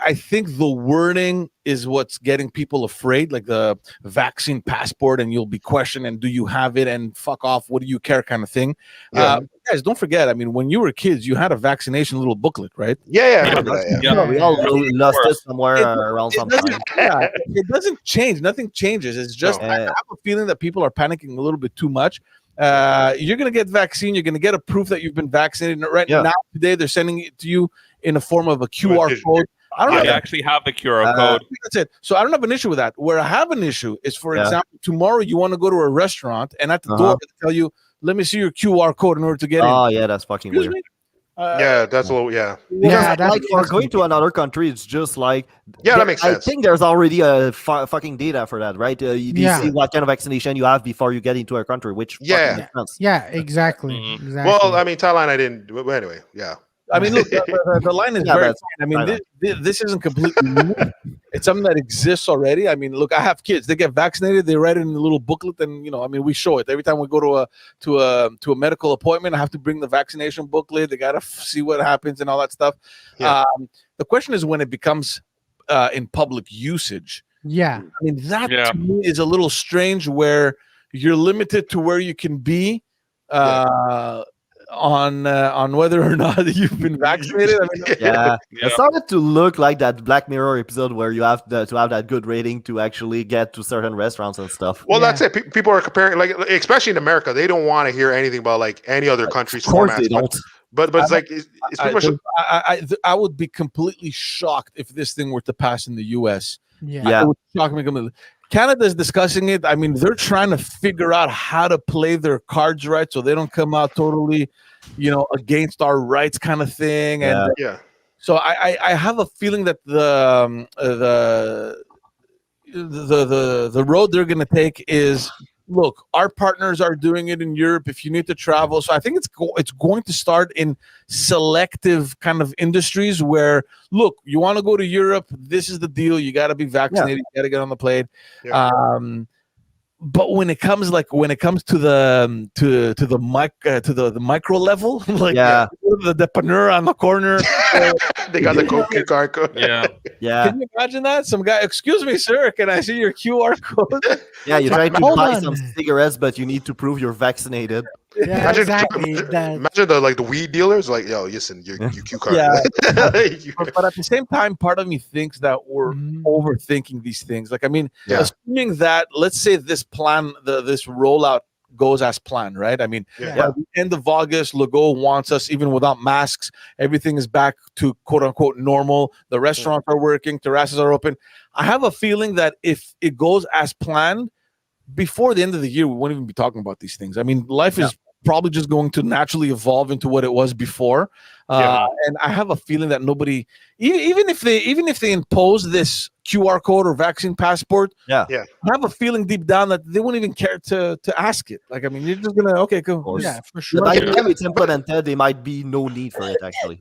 the wording is what's getting people afraid, like the vaccine passport, and you'll be questioned, and do you have it, and fuck off, what do you care kind of thing. Guys, don't forget, I mean, when you were kids, you had a vaccination little booklet, right? We all lost it somewhere around sometime. It doesn't change. Nothing changes. It's just I have a feeling that people are panicking a little bit too much. You're going to get vaccine. You're going to get a proof that you've been vaccinated. Right now, today, they're sending it to you in a form of a QR code. I don't know. They actually have the QR code. That's it. So I don't have an issue with that. Where I have an issue is, for example, tomorrow you want to go to a restaurant, and at the door they tell you, "Let me see your QR code in order to get in." Oh yeah, that's fucking weird. That's a little like for going to another country, it's just like that makes sense. I think there's already a fucking data for that, right? You see what kind of vaccination you have before you get into a country, which makes sense. Exactly. Well, I mean, Thailand, I didn't. But anyway, I mean, look, the line is very fine. I mean, this isn't completely new. It's something that exists already. I mean, look, I have kids. They get vaccinated. They write it in a little booklet, and I mean, we show it every time we go to a medical appointment. I have to bring the vaccination booklet. They gotta see what happens and all that stuff. The question is when it becomes in public usage. Yeah, I mean, that to me is a little strange, where you're limited to where you can be. On whether or not you've been vaccinated. I mean, it started to look like that Black Mirror episode where you have to have that good rating to actually get to certain restaurants and stuff. Well, that's it. People are comparing, like, especially in America, they don't want to hear anything about like any other country's formats. They don't. But it's like it's pretty much. I would be completely shocked if this thing were to pass in the U.S. Yeah, it would shock me completely. Canada's discussing it. I mean, they're trying to figure out how to play their cards right so they don't come out totally, against our rights kind of thing. And so I have a feeling that the road they're going to take is, look, our partners are doing it in Europe. If you need to travel, so I think it's going to start in selective kind of industries where, look, you want to go to Europe, this is the deal. You got to be vaccinated. You got to get on the plane. But when it comes to the micro level, like the depanneur on the corner, they got the QR code. Yeah. Can you imagine that? Some guy, excuse me, sir, can I see your QR code? Yeah, you try to buy some cigarettes, but you need to prove you're vaccinated. Yeah, imagine, exactly. Imagine the weed dealers, like, yo, listen, your Q card. But at the same time, part of me thinks that we're overthinking these things. Like, I mean, assuming that, let's say this plan, this rollout goes as planned, right? I mean, by the end of August, Legault wants us, even without masks, everything is back to quote unquote normal. The restaurants are working, terraces are open. I have a feeling that if it goes as planned, before the end of the year, we won't even be talking about these things. I mean, life is probably just going to naturally evolve into what it was before. And I have a feeling that nobody, even if they impose this QR code or vaccine passport, I have a feeling deep down that they won't even care to ask it. Like, I mean, you're just gonna cool. Yeah, for sure. By the time it's implemented, there might be no need for it actually.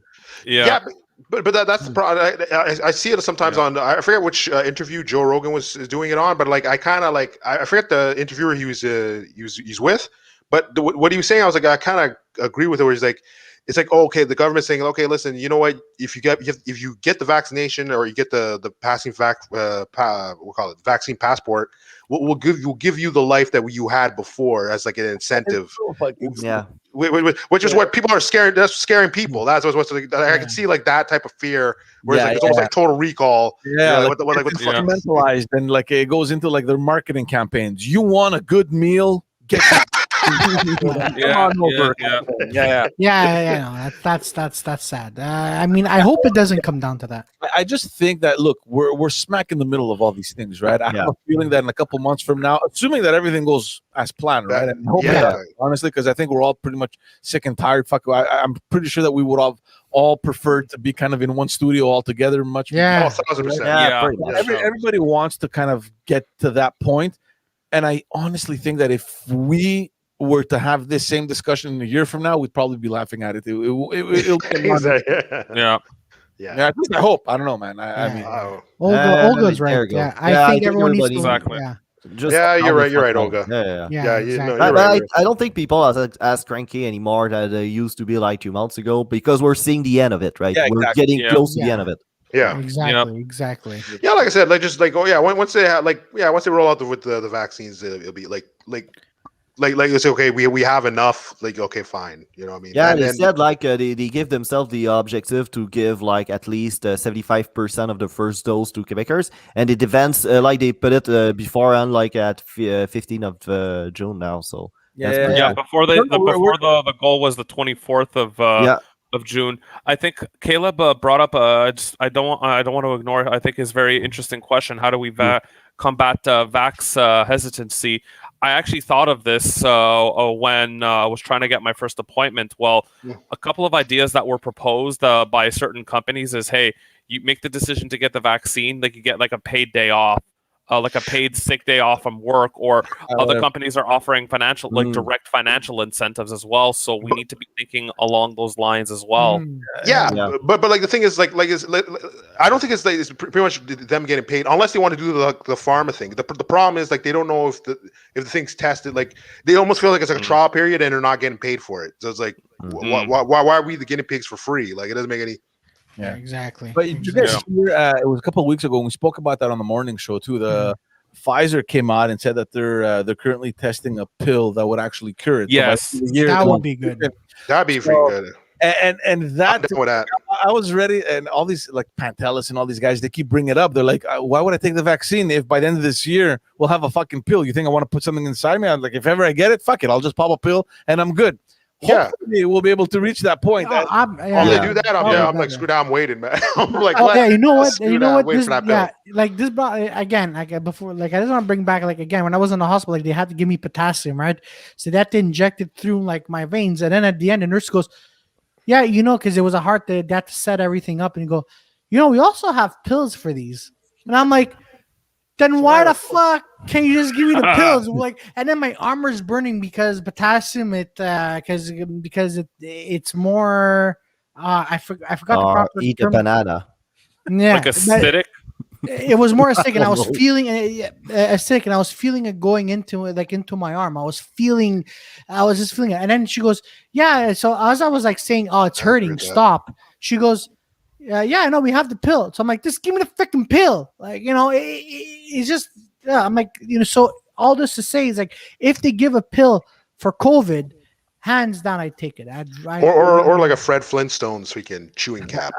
But that's the problem. I see it sometimes on. I forget which interview Joe Rogan was doing it on, but like I kind of like I forget the interviewer he's with. But what he was saying, I was like, I kind of agree with it. Where he's like, it's like, oh, okay, the government's saying, okay, listen, you know what? If you get the vaccination or you get the vaccine passport, we'll give you the life that you had before as like an incentive. Which is what people are scared. That's scaring people. That's what's I can see like that type of fear. Whereas it's almost like total recall. What the fuck? Mentalized, and like it goes into like their marketing campaigns. You want a good meal? Get That's sad. I mean, I hope it doesn't come down to that. I just think that, look, we're smack in the middle of all these things, right? I have a feeling that in a couple months from now, assuming that everything goes as planned, right? And honestly, because I think we're all pretty much sick and tired. I'm pretty sure that we would have all preferred to be kind of in one studio all together. Much 1,000%. Everybody wants to kind of get to that point. And I honestly think that if we were to have this same discussion in a year from now, we'd probably be laughing at it. At least I hope. I don't know, man. I mean, Olga's right. I think everyone needs to. Exactly. You're right, Olga. I don't think people are as cranky anymore that they used to be like 2 months ago because we're seeing the end of it, right? We're getting close to the end of it. Exactly. Yeah, like I said, like just like once they roll out with the vaccines, it'll be like it's okay. We have enough. Like, okay, fine. You know what I mean? Yeah, they said like they give themselves the objective to give like at least 75% of the first dose to Quebecers, and it depends. Like they put it beforehand, like at 15th of June now. So Yeah. Before the goal was the 24th of June. I think Caleb brought up I don't want to ignore. I think his very interesting question. How do we combat vax hesitancy? I actually thought of this when I was trying to get my first appointment. Well, a couple of ideas that were proposed by certain companies is, hey, you make the decision to get the vaccine, like you get like a paid day off. Like a paid sick day off from work, or other companies are offering financial, like direct financial incentives as well. So we need to be thinking along those lines as well. But like the thing is, like I don't think it's pretty much them getting paid unless they want to do the pharma thing. The problem is like they don't know if the thing's tested. Like they almost feel like it's like a trial period and they're not getting paid for it. So it's like why are we the guinea pigs for free? Like it doesn't make any. Yeah, exactly. But you guys hear, it was a couple of weeks ago when we spoke about that on the morning show too. The Pfizer came out and said that they're currently testing a pill that would actually cure it. Yes, that would be good. That'd be pretty good. And that I was ready, and all these like Pantelis and all these guys, they keep bringing it up. They're like, why would I take the vaccine if by the end of this year we'll have a fucking pill? You think I want to put something inside me? I'm like, if ever I get it, fuck it, I'll just pop a pill and I'm good. Hopefully we'll be able to reach that point. They do that. I'm like, screw that. I'm waiting, man. I'm like, you know what? This, like this brought again, like before, like I just want to bring back, like again, when I was in the hospital, like they had to give me potassium, right? So that they injected through like my veins, and then at the end, the nurse goes, "Yeah, you know, because it was a heart, they had to set everything up," and you go, "You know, we also have pills for these," and I'm like, then why the fuck can't you just give me the pills? Like, and then my armor's burning because potassium. Because it's more. I forgot the proper eat term. a banana. Yeah, like acidic. It was more acidic, and I was feeling acidic, and I was feeling it going into it, like into my arm. I was just feeling it, and then she goes, "Yeah." So as I was like saying, "Oh, it's hurting. Stop." She goes, "Yeah, I know we have the pill." So I'm like, "Just give me the freaking pill." Like, you know, it's just. I'm like, you know. So all this to say is like, if they give a pill for COVID, hands down, I take it. Or like a Fred Flintstone's freaking chewing cap.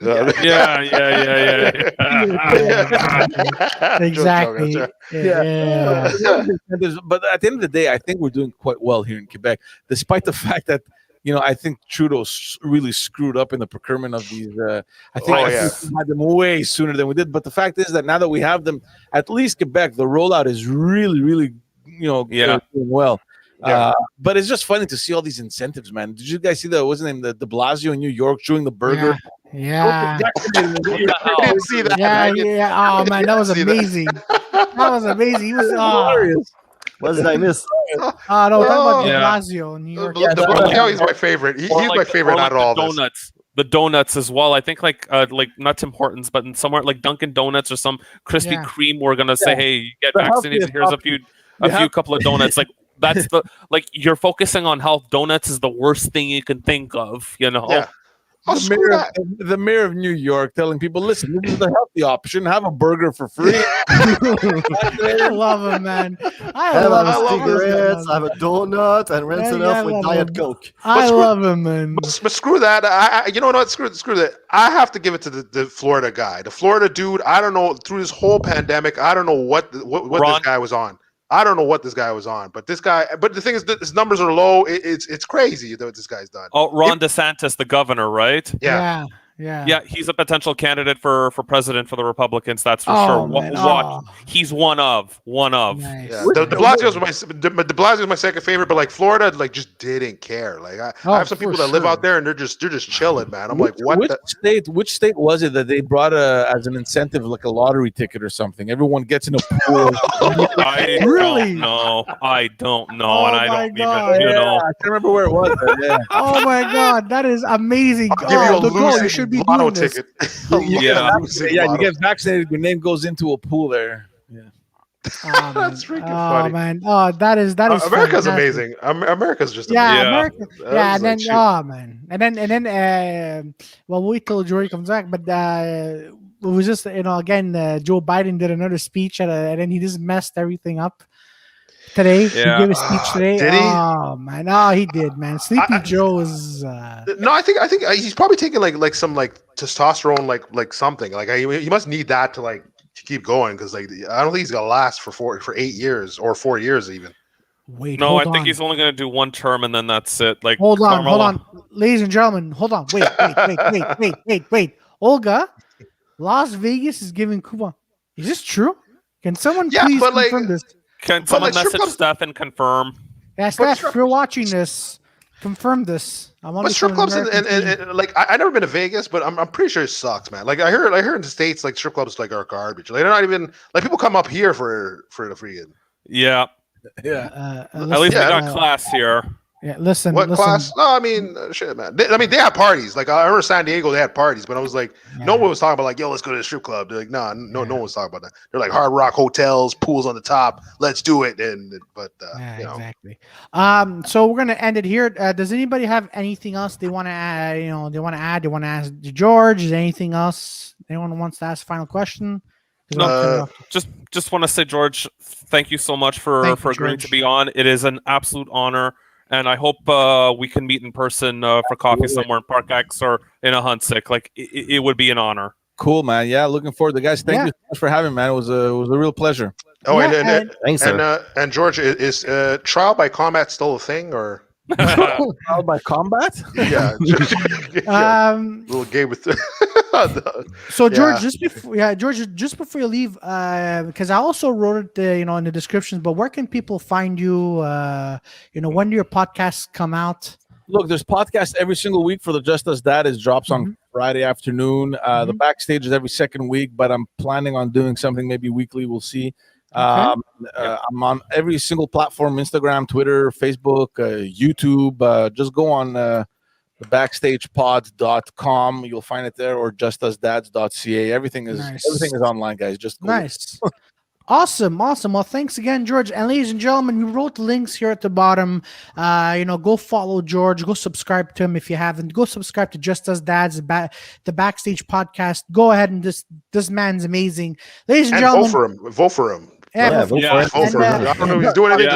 Yeah. Exactly. Yeah. But at the end of the day, I think we're doing quite well here in Quebec, despite the fact that, you know, I think Trudeau really screwed up in the procurement of these. I think we had them way sooner than we did. But the fact is that now that we have them, at least Quebec, the rollout is really, really, you know, doing well. Yeah. But it's just funny to see all these incentives, man. Did you guys see the de Blasio in New York chewing the burger? Yeah. I didn't see that. Yeah. Oh man, that was amazing. That was amazing. He was hilarious. What did I miss? No, talking about de Blasio in New York. De Blasio is my favorite. He's my favorite out of all this. The donuts as well. I think like not Tim Hortons, but in somewhere like Dunkin' Donuts or some Krispy Kreme, we're gonna say, hey, you get vaccinated. Here's a few couple of donuts. Like that's the you're focusing on health. Donuts is the worst thing you can think of. You know. Yeah. The mayor of New York telling people, listen, this is the healthy option. Have a burger for free. I love him, man. I love cigarettes, have a donut, and rinse it off with Diet Coke. I love him, man. But screw that. You know what? Screw that. I have to give it to the Florida guy. The Florida dude, I don't know, through this whole pandemic, I don't know what this guy was on. I don't know what this guy was on, but the thing is that his numbers are low. It's crazy what this guy's done. Oh, Ron DeSantis, the governor, right? Yeah. He's a potential candidate for president for the Republicans. That's for sure. He's one of. Nice. Yeah. De Blasio is my second favorite, but like Florida, like just didn't care. Like I have some people that live out there and they're just chilling, man. I'm like, what? Which state was it that they brought as an incentive, like a lottery ticket or something? Everyone gets in a pool. I don't know, Oh, and I don't even, you know. I can't remember where it was. Oh my god, that is amazing. You should be doing this. Ticket. You get vaccinated, your name goes into a pool there. Yeah. That's freaking funny. Man. Oh, that is America's amazing. America's just amazing. America. Yeah, and then man. And then well, wait till Jory comes back, but it was just, you know, again, Joe Biden did another speech and then he just messed everything up today. He gave a speech today. Did he? Oh man, he did, man. Sleepy Joe was. No, I think he's probably taking like some like testosterone, like something. Like he must need that to keep going, because like I don't think he's gonna last for 8 years or 4 years even. Wait, No, hold I think on. he's only going to do one term and then that's it. Like, Hold on, Carmelo. ladies and gentlemen. Hold on. Wait. Olga, Las Vegas is giving coupon. Is this true? Can someone please confirm this? Can someone message Steph and confirm? Yeah, Steph, if you're watching this, confirm this. But strip clubs and like I never been to Vegas, but I'm pretty sure it sucks, man. Like I heard in the States, like strip clubs like are garbage. Like they're not even like people come up here for the freaking. Yeah. At least they got class here. Yeah, listen. Class? No, I mean, shit, man. They have parties. Like I remember San Diego, they had parties, but I was like, no one was talking about like, yo, let's go to the strip club. They're like, no one was talking about that. They're like Hard Rock hotels, pools on the top. Let's do it. Exactly. So we're gonna end it here. Does anybody have anything else they want to add? They want to add. They want to ask George. Is there anything else anyone wants to ask? Final question. Just want to say, George, thank you so much for agreeing to be on. It is an absolute honor. And I hope we can meet in person for coffee somewhere in Park X or in a Huntsick. Like it would be an honor. Cool, man. Yeah, looking forward to it. Guys, thank you so much for having me, man. It was a real pleasure. Oh, thanks, and George, is trial by combat still a thing or? Trial by combat? Yeah. Little game with. So George, just before you leave, because I also wrote it, in the descriptions. But where can people find you? When do your podcasts come out? Look, there's podcasts every single week for the Just Us That. It drops on Friday afternoon. The backstage is every second week, but I'm planning on doing something maybe weekly. We'll see. I'm on every single platform: Instagram, Twitter, Facebook, YouTube. Just go on the backstagepod.com. You'll find it there, or justusdads.ca. Everything is online, guys. Just go. Nice. Awesome. Well, thanks again, George. And ladies and gentlemen, we wrote links here at the bottom. Go follow George. Go subscribe to him if you haven't. Go subscribe to Just Us Dads, the Backstage podcast. Go ahead and this man's amazing. Ladies and gentlemen, vote for him. Yeah, vote for him. I don't know if he's doing anything.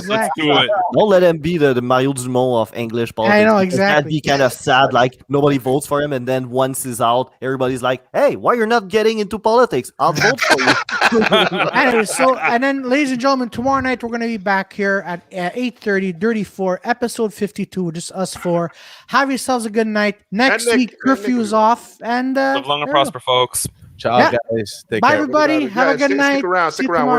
Let's do it. Don't let him be the Mario Dumont of English politics. I know, exactly. That'd be kind of sad. Like nobody votes for him, and then once he's out, everybody's like, "Hey, why you're not getting into politics? I'll vote for you." Anyway, and then, ladies and gentlemen, tomorrow night we're going to be back here at 8:30, Dirty 4, episode 52, just us four. Have yourselves a good night. Next week, curfew is off, and live long and prosper, folks. Ciao, guys. Take Bye, care. everybody. Have a good night. Stick around.